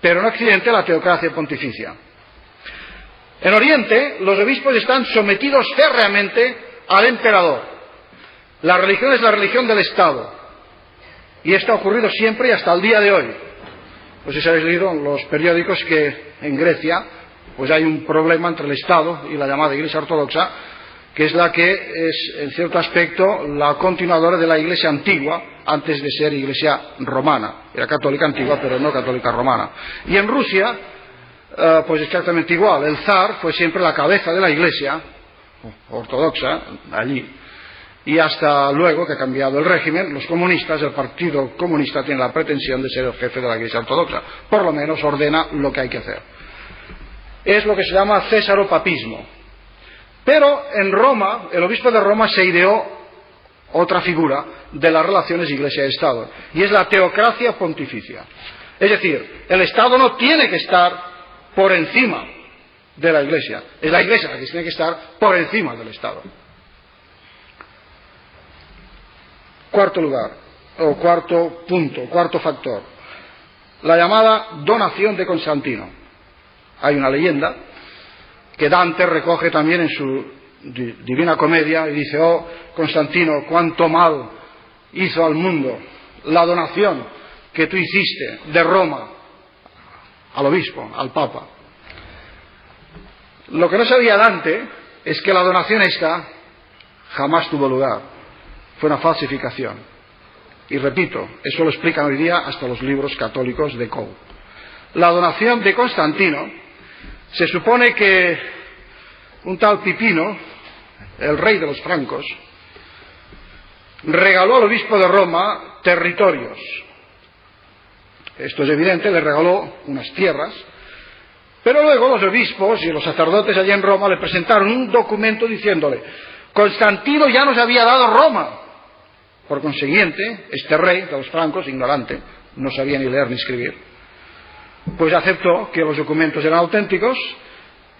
pero en Occidente la teocracia pontificia. En Oriente los obispos están sometidos férreamente al emperador. La religión es la religión del Estado, y esto ha ocurrido siempre y hasta el día de hoy. Pues si habéis leído en los periódicos que en Grecia pues hay un problema entre el Estado y la llamada Iglesia Ortodoxa, que es la que es, en cierto aspecto, la continuadora de la Iglesia antigua, antes de ser Iglesia romana. Era católica antigua, pero no católica romana. Y en Rusia, pues exactamente igual. El zar fue siempre la cabeza de la Iglesia ortodoxa, allí. Y hasta luego que ha cambiado el régimen, los comunistas, el Partido Comunista, tiene la pretensión de ser el jefe de la Iglesia Ortodoxa. Por lo menos ordena lo que hay que hacer. Es lo que se llama césaropapismo. Pero en Roma, el obispo de Roma se ideó otra figura de las relaciones Iglesia-Estado, y es la teocracia pontificia. Es decir, el Estado no tiene que estar por encima de la Iglesia, es la Iglesia la que tiene que estar por encima del Estado. Cuarto lugar, o cuarto punto, cuarto factor, la llamada donación de Constantino. Hay una leyenda que Dante recoge también en su Divina Comedia y dice: oh Constantino, cuánto mal hizo al mundo la donación que tú hiciste de Roma al obispo, al Papa. Lo que no sabía Dante es que la donación esta jamás tuvo lugar, fue una falsificación. Y repito, eso lo explican hoy día hasta los libros católicos de Cole. La donación de Constantino, se supone que un tal Pipino, el rey de los francos, regaló al obispo de Roma territorios. Esto es evidente, le regaló unas tierras, pero luego los obispos y los sacerdotes allí en Roma le presentaron un documento diciéndole: Constantino ya nos había dado Roma. Por consiguiente, este rey de los francos, ignorante, no sabía ni leer ni escribir, pues aceptó que los documentos eran auténticos,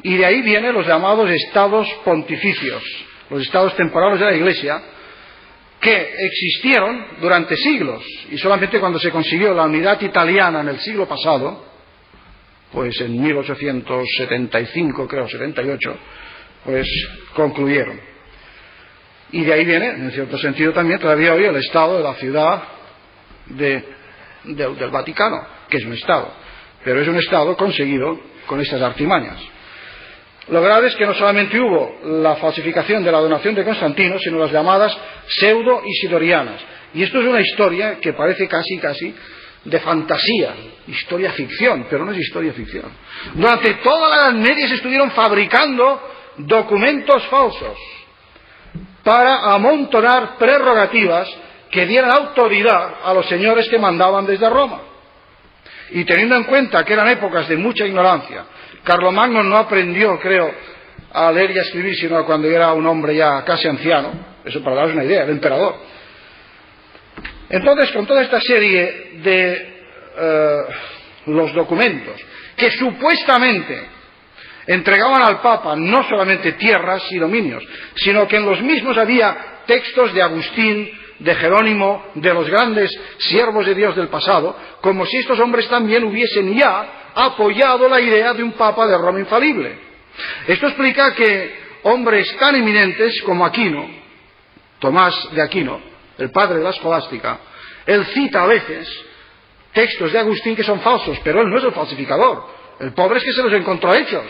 y de ahí vienen los llamados estados pontificios, los estados temporales de la Iglesia, que existieron durante siglos, y solamente cuando se consiguió la unidad italiana en el siglo pasado, pues en 1875, creo, 78, pues concluyeron. Y de ahí viene, en cierto sentido también, todavía hoy el estado de la ciudad del Vaticano, que es un estado, pero es un estado conseguido con estas artimañas. Lo grave es que no solamente hubo la falsificación de la donación de Constantino, sino las llamadas pseudo-isidorianas. Y esto es una historia que parece casi de fantasía, historia ficción, pero no es historia ficción. Durante toda la Edad Media se estuvieron fabricando documentos falsos para amontonar prerrogativas que dieran autoridad a los señores que mandaban desde Roma. Y teniendo en cuenta que eran épocas de mucha ignorancia, Carlomagno no aprendió, creo, a leer y a escribir, sino cuando era un hombre ya casi anciano, eso para daros una idea, el emperador. Entonces, con toda esta serie de los documentos que supuestamente entregaban al Papa no solamente tierras y dominios, sino que en los mismos había textos de Agustín, de Jerónimo, de los grandes siervos de Dios del pasado, como si estos hombres también hubiesen ya apoyado la idea de un Papa de Roma infalible. Esto explica que hombres tan eminentes como Aquino, Tomás de Aquino, el padre de la escolástica, él cita a veces textos de Agustín que son falsos, pero él no es el falsificador. El pobre es que se los encontró hechos.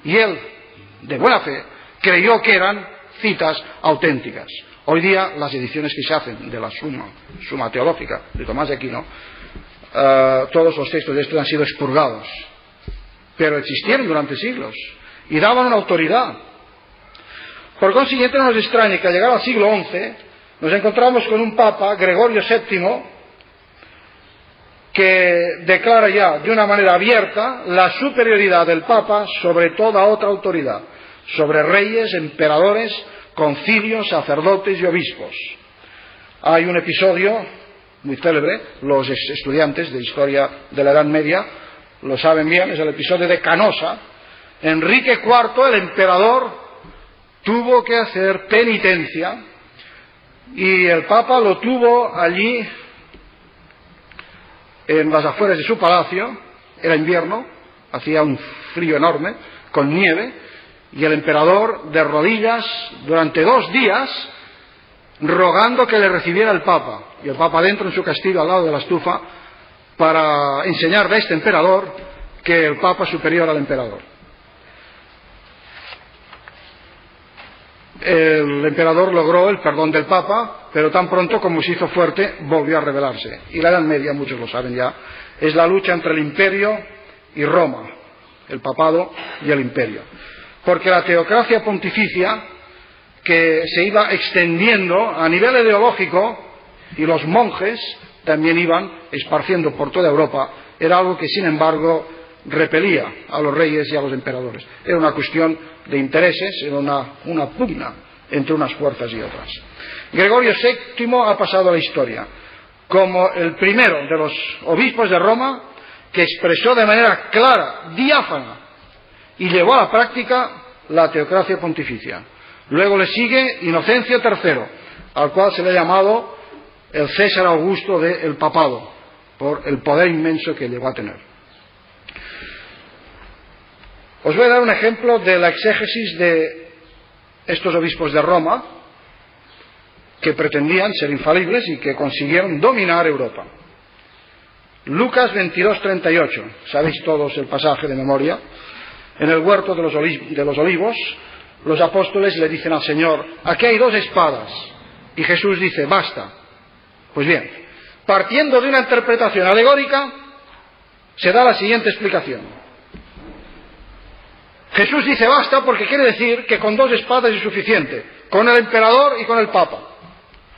Y él, de buena fe, creyó que eran citas auténticas. Hoy día las ediciones que se hacen de la Suma Teológica de Tomás de Aquino, todos los textos de estos han sido expurgados, pero existieron durante siglos y daban una autoridad. Por consiguiente, no nos extrañe que al llegar al siglo XI nos encontramos con un Papa, Gregorio VII, que declara ya de una manera abierta la superioridad del Papa sobre toda otra autoridad, sobre reyes, emperadores, concilios, sacerdotes y obispos. Hay un episodio muy célebre, los estudiantes de historia de la Edad Media lo saben bien, es el episodio de Canosa. Enrique IV, el emperador, tuvo que hacer penitencia y el Papa lo tuvo allí en las afueras de su palacio. Era invierno, hacía un frío enorme, con nieve, y el emperador de rodillas durante 2 días rogando que le recibiera el Papa, y el Papa dentro en su castillo al lado de la estufa, para enseñarle a este emperador que el Papa es superior al emperador. El emperador logró el perdón del Papa, pero tan pronto como se hizo fuerte volvió a rebelarse. Y la Edad Media, muchos lo saben ya, es la lucha entre el imperio y Roma, el papado y el imperio, porque la teocracia pontificia, que se iba extendiendo a nivel ideológico, y los monjes también iban esparciendo por toda Europa, era algo que sin embargo repelía a los reyes y a los emperadores. Era una cuestión de intereses, era una pugna entre unas fuerzas y otras. Gregorio VII ha pasado a la historia como el primero de los obispos de Roma que expresó de manera clara, diáfana, y llevó a la práctica la teocracia pontificia. Luego le sigue Inocencio III, al cual se le ha llamado el César Augusto del papado, por el poder inmenso que llegó a tener. Os voy a dar un ejemplo de la exégesis de estos obispos de Roma, que pretendían ser infalibles y que consiguieron dominar Europa. Lucas 22:38, sabéis todos el pasaje de memoria. En el huerto de los olivos, los apóstoles le dicen al Señor: aquí hay 2 espadas. Y Jesús dice: basta. Pues bien, partiendo de una interpretación alegórica, se da la siguiente explicación. Jesús dice basta porque quiere decir que con 2 espadas es suficiente, con el emperador y con el Papa,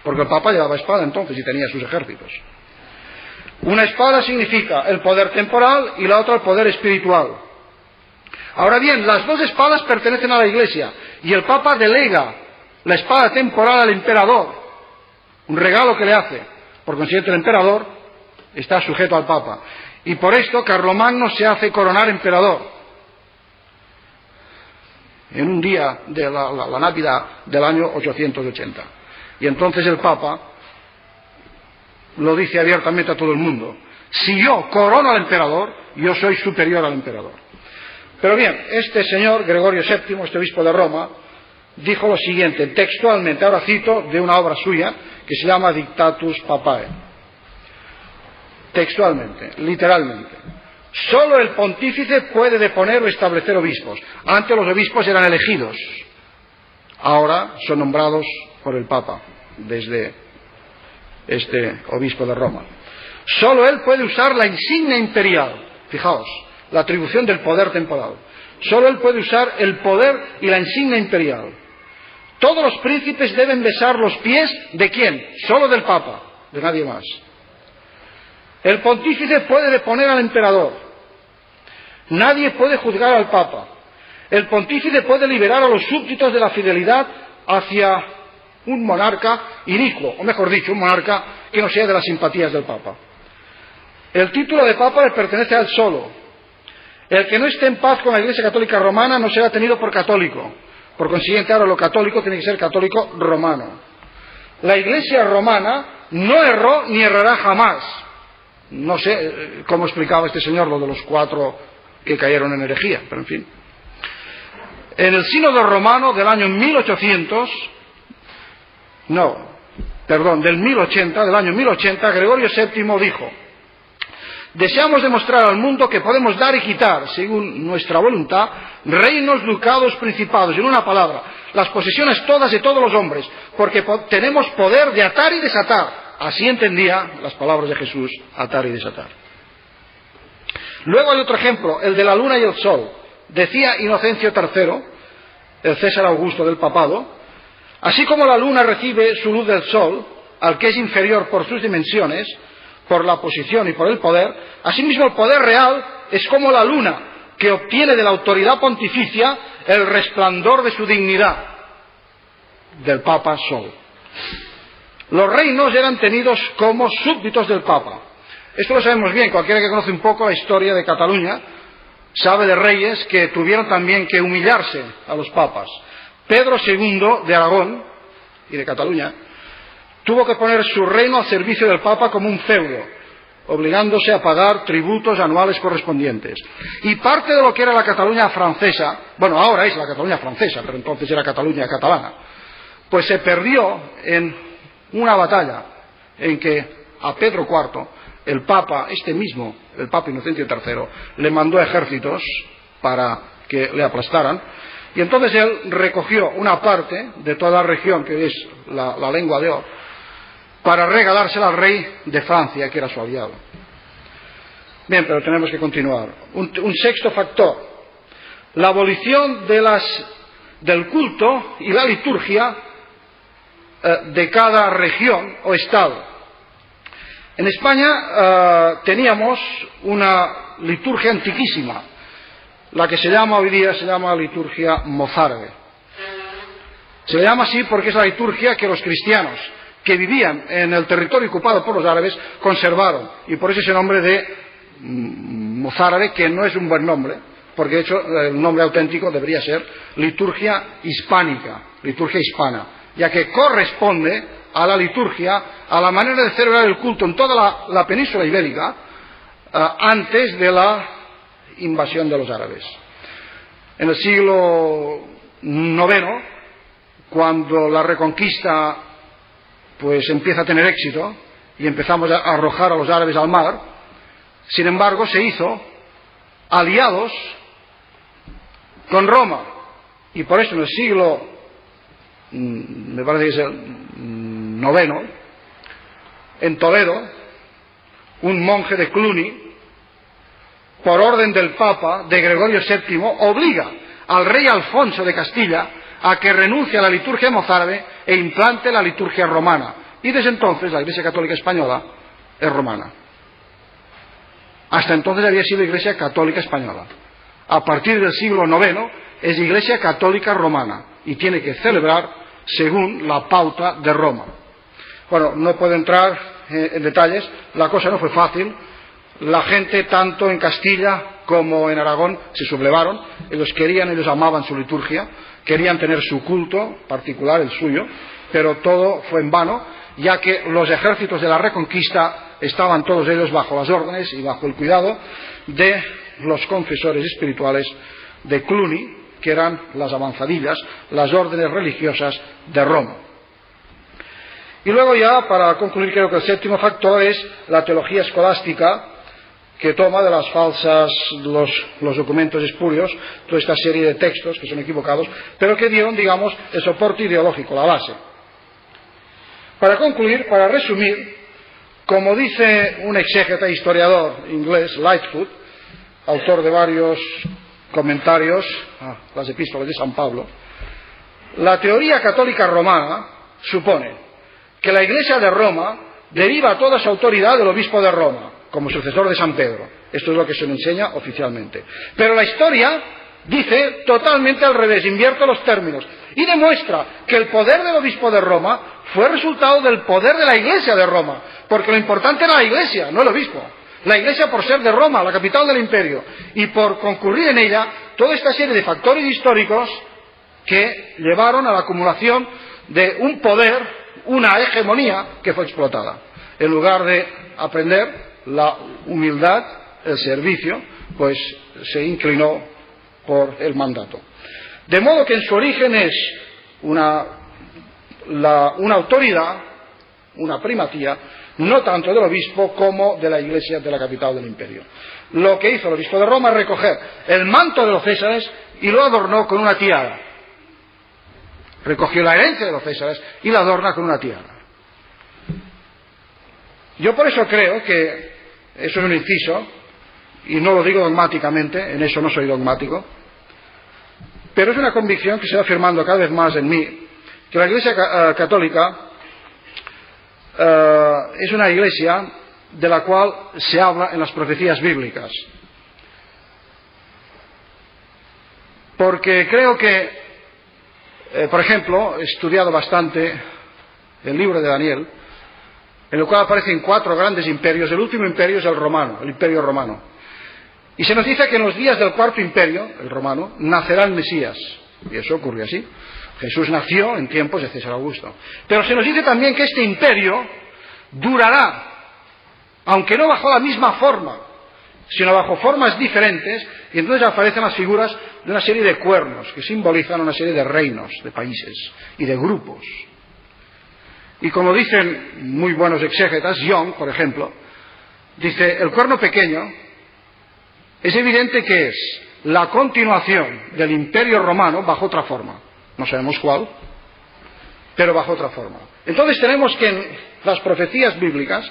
porque el Papa llevaba espada entonces y tenía sus ejércitos. Una espada significa el poder temporal y la otra el poder espiritual. Ahora bien, las 2 espadas pertenecen a la Iglesia y el Papa delega la espada temporal al emperador, un regalo que le hace. Por consiguiente, el emperador está sujeto al Papa. Y por esto Carlomagno se hace coronar emperador en un día de la Navidad del año 880. Y entonces el Papa lo dice abiertamente a todo el mundo: si yo corono al emperador, yo soy superior al emperador. Pero bien, este señor Gregorio VII, este obispo de Roma, dijo lo siguiente, textualmente, ahora cito de una obra suya que se llama Dictatus Papae. Textualmente, literalmente: solo el pontífice puede deponer o establecer obispos. Antes los obispos eran elegidos, ahora son nombrados por el Papa, desde este obispo de Roma. Solo él puede usar la insignia imperial. Fijaos, la atribución del poder temporal. Solo él puede usar el poder y la insignia imperial. Todos los príncipes deben besar los pies ¿de quién? Solo del Papa, de nadie más. El pontífice puede deponer al emperador. Nadie puede juzgar al Papa. El pontífice puede liberar a los súbditos de la fidelidad hacia un monarca inicuo, o mejor dicho, un monarca que no sea de las simpatías del Papa. El título de Papa le pertenece a él solo. El que no esté en paz con la Iglesia Católica Romana no será tenido por católico. Por consiguiente, ahora lo católico tiene que ser católico romano. La Iglesia romana no erró ni errará jamás. No sé cómo explicaba este señor lo de los 4 que cayeron en herejía, pero en fin. En el sínodo romano del año 1080, del año 1080, Gregorio VII dijo: deseamos demostrar al mundo que podemos dar y quitar, según nuestra voluntad, reinos, ducados, principados, en una palabra, las posesiones todas de todos los hombres, porque tenemos poder de atar y desatar. Así entendía las palabras de Jesús, atar y desatar. Luego hay otro ejemplo, el de la luna y el sol. Decía Inocencio III, el César Augusto del papado: así como la luna recibe su luz del sol, al que es inferior por sus dimensiones, por la posición y por el poder, asimismo el poder real es como la luna, que obtiene de la autoridad pontificia el resplandor de su dignidad, del Papa Sol. Los reinos eran tenidos como súbditos del Papa. Esto lo sabemos bien, cualquiera que conoce un poco la historia de Cataluña sabe de reyes que tuvieron también que humillarse a los papas. Pedro II de Aragón y de Cataluña tuvo que poner su reino al servicio del Papa como un feudo, obligándose a pagar tributos anuales correspondientes. Y parte de lo que era la Cataluña francesa, bueno, ahora es la Cataluña francesa, pero entonces era Cataluña catalana, pues se perdió en una batalla en que a Pedro IV, el Papa, el Papa Inocencio III, le mandó ejércitos para que le aplastaran, y entonces él recogió una parte de toda la región que es la lengua de Or, para regalársela al rey de Francia, que era su aliado. Bien, pero tenemos que continuar. Un sexto factor: la abolición del culto y la liturgia de cada región o estado. En España teníamos una liturgia antiquísima, la que hoy día se llama liturgia mozárabe. Se le llama así porque es la liturgia que los cristianos que vivían en el territorio ocupado por los árabes conservaron, y por eso ese nombre de mozárabe, que no es un buen nombre, porque de hecho el nombre auténtico debería ser liturgia hispánica, liturgia hispana, ya que corresponde a la liturgia, a la manera de celebrar el culto en toda la península ibérica antes de la invasión de los árabes. En el siglo IX, cuando la reconquista pues empieza a tener éxito y empezamos a arrojar a los árabes al mar, sin embargo se hizo aliados con Roma, y por eso en el siglo, me parece que es el IX, en Toledo, un monje de Cluny, por orden del Papa, de Gregorio VII, obliga al rey Alfonso de Castilla a que renuncie a la liturgia mozárabe e implante la liturgia romana. Y desde entonces la Iglesia Católica Española es romana. Hasta entonces había sido Iglesia Católica Española. A partir del siglo IX es Iglesia Católica Romana y tiene que celebrar según la pauta de Roma. Bueno, no puedo entrar en detalles, la cosa no fue fácil. la gente, tanto en Castilla como en Aragón, se sublevaron. Ellos querían, ellos amaban su liturgia, querían tener su culto particular, el suyo, pero todo fue en vano, ya que los ejércitos de la Reconquista estaban todos ellos bajo las órdenes y bajo el cuidado de los confesores espirituales de Cluny, que eran las avanzadillas, las órdenes religiosas de Roma. Y luego ya, para concluir, creo que el séptimo factor es la teología escolástica, que toma de las falsas, los documentos espurios, toda esta serie de textos que son equivocados, pero que dieron, digamos, el soporte ideológico, la base. Para concluir, para resumir, como dice un exégeta historiador inglés, Lightfoot, autor de varios comentarios a las epístolas de San Pablo, la teoría católica romana supone que la Iglesia de Roma deriva toda su autoridad del obispo de Roma, como sucesor de San Pedro. Esto es lo que se nos enseña oficialmente. Pero la historia dice totalmente al revés, invierte los términos, y demuestra que el poder del obispo de Roma fue resultado del poder de la Iglesia de Roma, porque lo importante era la Iglesia, no el obispo. La Iglesia, por ser de Roma, la capital del imperio, y por concurrir en ella toda esta serie de factores históricos que llevaron a la acumulación de un poder, una hegemonía que fue explotada. En lugar de aprender la humildad, el servicio, pues se inclinó por el mandato. De modo que en su origen es una autoridad, una primatía, no tanto del obispo como de la Iglesia de la capital del imperio. Lo que hizo el obispo de Roma es recoger el manto de los Césares y lo adornó con una tiara. Recogió la herencia de los Césares y la adorna con una tiara. Yo por eso creo que, eso es un inciso, y no lo digo dogmáticamente, en eso no soy dogmático, pero es una convicción que se va afirmando cada vez más en mí, que la Iglesia católica es una iglesia de la cual se habla en las profecías bíblicas. Porque creo que, por ejemplo, he estudiado bastante el libro de Daniel, en el cual aparecen 4 grandes imperios. El último imperio es el romano, el imperio romano. Y se nos dice que en los días del cuarto imperio, el romano, nacerá el Mesías. Y eso ocurrió así. Jesús nació en tiempos de César Augusto. Pero se nos dice también que este imperio durará, aunque no bajo la misma forma, sino bajo formas diferentes, y entonces aparecen las figuras de una serie de cuernos que simbolizan una serie de reinos, de países y de grupos. Y como dicen muy buenos exégetas, Young, por ejemplo, dice, el cuerno pequeño es evidente que es la continuación del imperio romano bajo otra forma. No sabemos cuál, pero bajo otra forma. Entonces tenemos que en las profecías bíblicas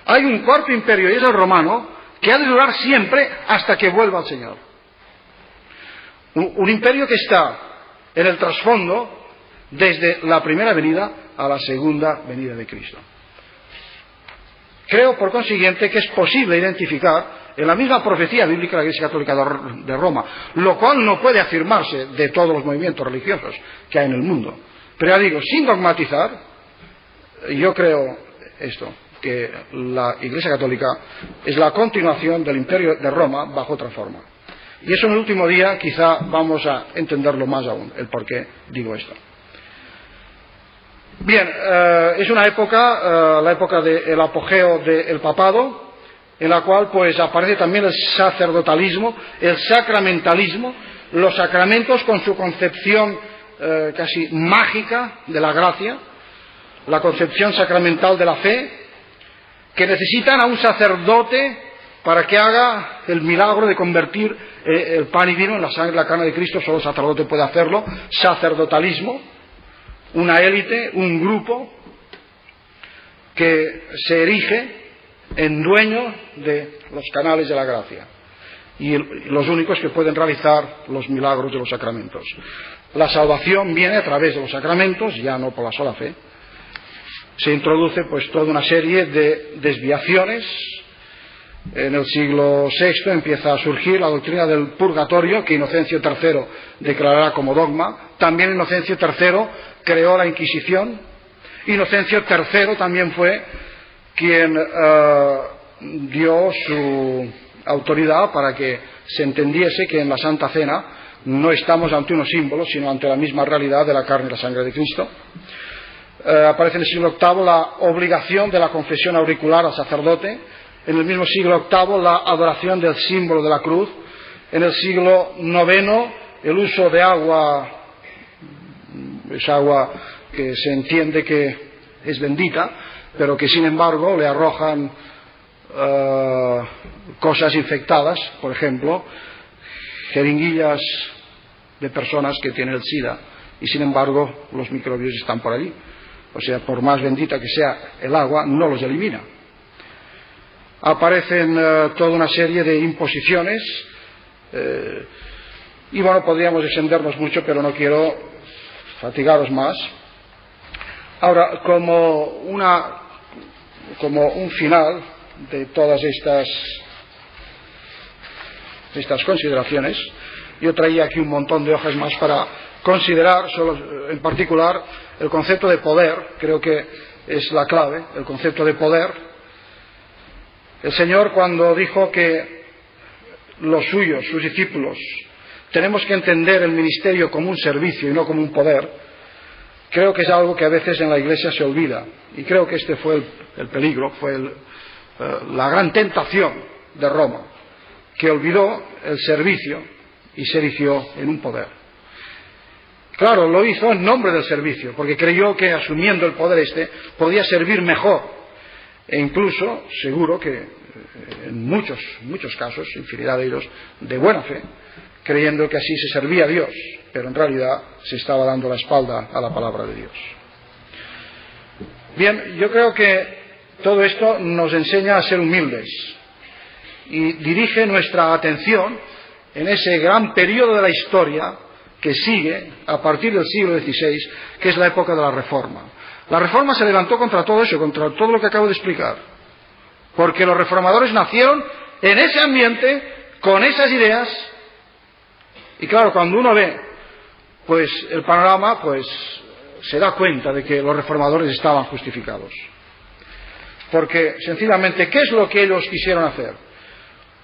hay un cuarto imperio, y es el romano, que ha de durar siempre hasta que vuelva el Señor. Un imperio que está en el trasfondo desde la primera venida a la segunda venida de Cristo. Creo, por consiguiente, que es posible identificar en la misma profecía bíblica la Iglesia Católica de Roma, lo cual no puede afirmarse de todos los movimientos religiosos que hay en el mundo. Pero ya digo, sin dogmatizar, yo creo esto, que la Iglesia Católica es la continuación del imperio de Roma bajo otra forma. Y eso en el último día quizá vamos a entenderlo más aún, el por qué digo esto. Bien, es una época, la época del apogeo del papado, en la cual pues aparece también el sacerdotalismo, el sacramentalismo, los sacramentos con su concepción casi mágica de la gracia, la concepción sacramental de la fe, que necesitan a un sacerdote para que haga el milagro de convertir el pan y vino en la sangre y la carne de Cristo. Solo el sacerdote puede hacerlo. Sacerdotalismo, una élite, un grupo que se erige en dueño de los canales de la gracia y los únicos que pueden realizar los milagros de los sacramentos. La salvación viene a través de los sacramentos, ya no por la sola fe. Se introduce pues toda una serie de desviaciones. En el siglo VI empieza a surgir la doctrina del purgatorio, que Inocencio III declarará como dogma. También Inocencio III creó la Inquisición. Inocencio III también fue quien dio su autoridad para que se entendiese que en la Santa Cena no estamos ante unos símbolos, sino ante la misma realidad de la carne y la sangre de Cristo. Aparece en el siglo VIII la obligación de la confesión auricular al sacerdote, en el mismo siglo VIII la adoración del símbolo de la cruz, en el siglo IX el uso de agua, es agua que se entiende que es bendita, pero que sin embargo le arrojan cosas infectadas, por ejemplo, jeringuillas de personas que tienen el SIDA, y sin embargo los microbios están por allí. O sea, por más bendita que sea el agua, no los elimina. Aparecen toda una serie de imposiciones, y bueno, podríamos extendernos mucho, pero no quiero fatigaros más. Ahora, como un final de todas estas consideraciones, yo traía aquí un montón de hojas más para considerar, solo en particular, el concepto de poder. Creo que es la clave, el concepto de poder. El Señor, cuando dijo que los suyos, sus discípulos, tenemos que entender el ministerio como un servicio y no como un poder, creo que es algo que a veces en la Iglesia se olvida, y creo que este fue el peligro, fue la gran tentación de Roma, que olvidó el servicio y se erigió en un poder. Claro, lo hizo en nombre del servicio, porque creyó que asumiendo el poder podía servir mejor, e incluso, seguro que en muchos casos, infinidad de ellos, de buena fe, creyendo que así se servía a Dios, pero en realidad se estaba dando la espalda a la palabra de Dios. Bien, yo creo que todo esto nos enseña a ser humildes y dirige nuestra atención en ese gran periodo de la historia que sigue a partir del siglo XVI, que es la época de la Reforma. La Reforma se levantó contra todo eso, contra todo lo que acabo de explicar, porque los reformadores nacieron en ese ambiente, con esas ideas, y claro, cuando uno ve pues el panorama, pues se da cuenta de que los reformadores estaban justificados. Porque sencillamente, ¿qué es lo que ellos quisieron hacer?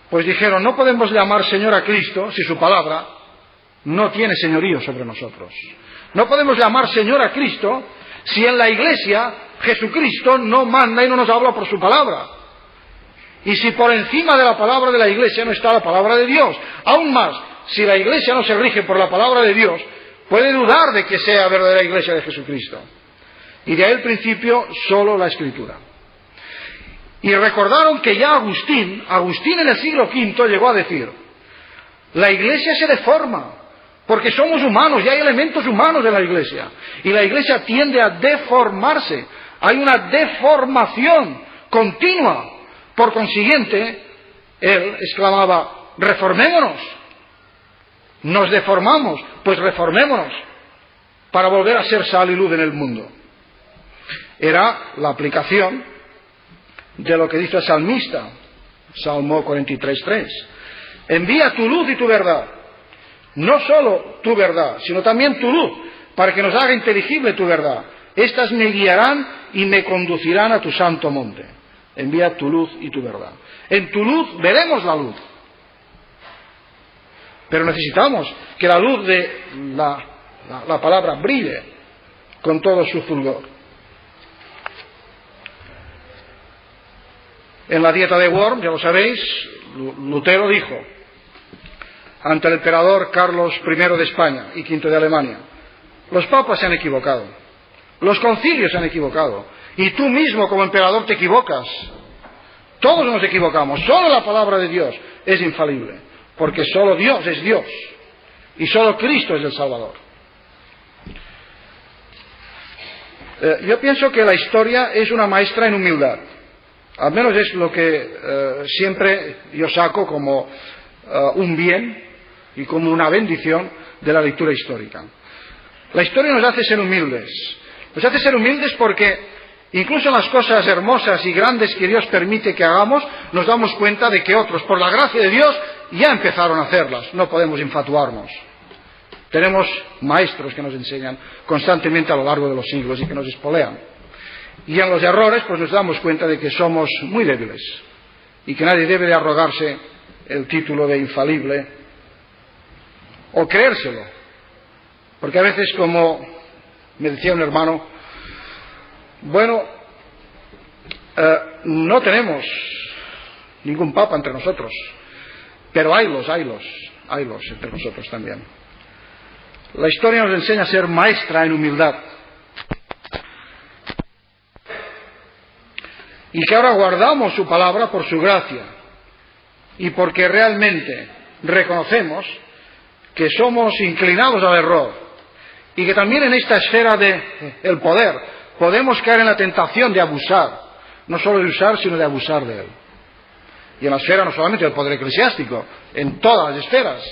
Pues dijeron, no podemos llamar Señor a Cristo si su palabra no tiene señorío sobre nosotros. No podemos llamar Señor a Cristo si en la Iglesia Jesucristo no manda y no nos habla por su palabra. Y si por encima de la palabra de la Iglesia no está la palabra de Dios. Aún más, si la Iglesia no se rige por la palabra de Dios, puede dudar de que sea verdadera Iglesia de Jesucristo. Y de ahí el principio, solo la Escritura. Y recordaron que ya Agustín en el siglo V llegó a decir, la Iglesia se deforma, porque somos humanos y hay elementos humanos en la Iglesia. Y la Iglesia tiende a deformarse. Hay una deformación continua. Por consiguiente, él exclamaba, reformémonos. Nos deformamos, pues reformémonos para volver a ser sal y luz en el mundo. Era la aplicación de lo que dice el salmista, Salmo 43:3. Envía tu luz y tu verdad. No solo tu verdad, sino también tu luz, para que nos haga inteligible tu verdad. Estas me guiarán y me conducirán a tu santo monte. Envía tu luz y tu verdad. En tu luz veremos la luz. Pero necesitamos que la luz de la palabra brille con todo su fulgor. En la dieta de Worms, ya lo sabéis, Lutero dijo ante el emperador Carlos I de España y V de Alemania, los papas se han equivocado, los concilios se han equivocado, y tú mismo como emperador te equivocas. Todos nos equivocamos, solo la palabra de Dios es infalible, porque solo Dios es Dios, y solo Cristo es el Salvador. Yo pienso que la historia es una maestra en humildad. Al menos es lo que siempre yo saco como un bien y como una bendición de la lectura histórica. La historia nos hace ser humildes. Nos hace ser humildes porque incluso en las cosas hermosas y grandes que Dios permite que hagamos, nos damos cuenta de que otros, por la gracia de Dios, ya empezaron a hacerlas. No podemos infatuarnos. Tenemos maestros que nos enseñan constantemente a lo largo de los siglos y que nos espolean. Y en los errores, pues nos damos cuenta de que somos muy débiles y que nadie debe de arrogarse el título de infalible o creérselo, porque a veces, como me decía un hermano, bueno, no tenemos ningún papa entre nosotros, pero haylos entre nosotros también. La historia nos enseña a ser maestra en humildad, y que ahora guardamos su palabra por su gracia y porque realmente reconocemos que somos inclinados al error y que también en esta esfera del poder podemos caer en la tentación de abusar, no solo de usar, sino de abusar de él. Y en la esfera no solamente del poder eclesiástico, en todas las esferas,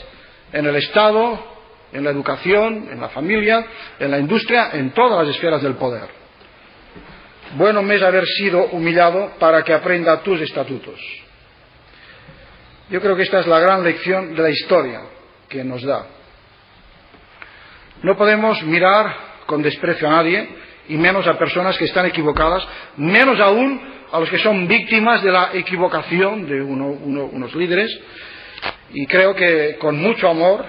en el Estado, en la educación, en la familia, en la industria, en todas las esferas del poder. Bueno me es haber sido humillado para que aprenda tus estatutos. Yo creo que esta es la gran lección de la historia que nos da. No podemos mirar con desprecio a nadie, y menos a personas que están equivocadas, menos aún a los que son víctimas de la equivocación de unos líderes, y creo que con mucho amor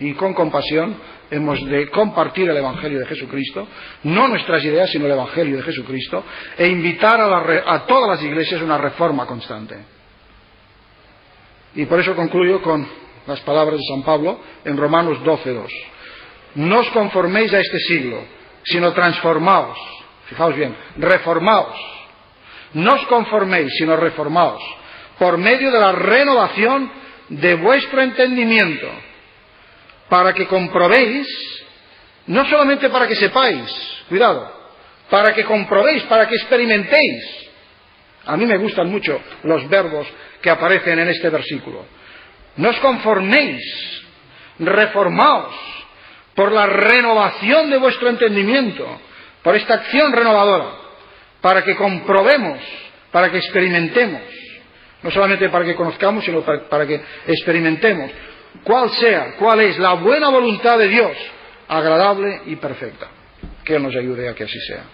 y con compasión hemos de compartir el Evangelio de Jesucristo, no nuestras ideas, sino el Evangelio de Jesucristo, e invitar a todas las iglesias a una reforma constante. Y por eso concluyo con las palabras de San Pablo en Romanos 12:2. No os conforméis a este siglo, sino transformaos. Fijaos bien, reformaos. No os conforméis, sino reformaos, por medio de la renovación de vuestro entendimiento, para que comprobéis, no solamente para que sepáis, cuidado, para que comprobéis, para que experimentéis. A mí me gustan mucho los verbos que aparecen en este versículo. No os conforméis, reformaos por la renovación de vuestro entendimiento, por esta acción renovadora, para que comprobemos, para que experimentemos, no solamente para que conozcamos, sino para que experimentemos cuál es la buena voluntad de Dios, agradable y perfecta. Que Él nos ayude a que así sea.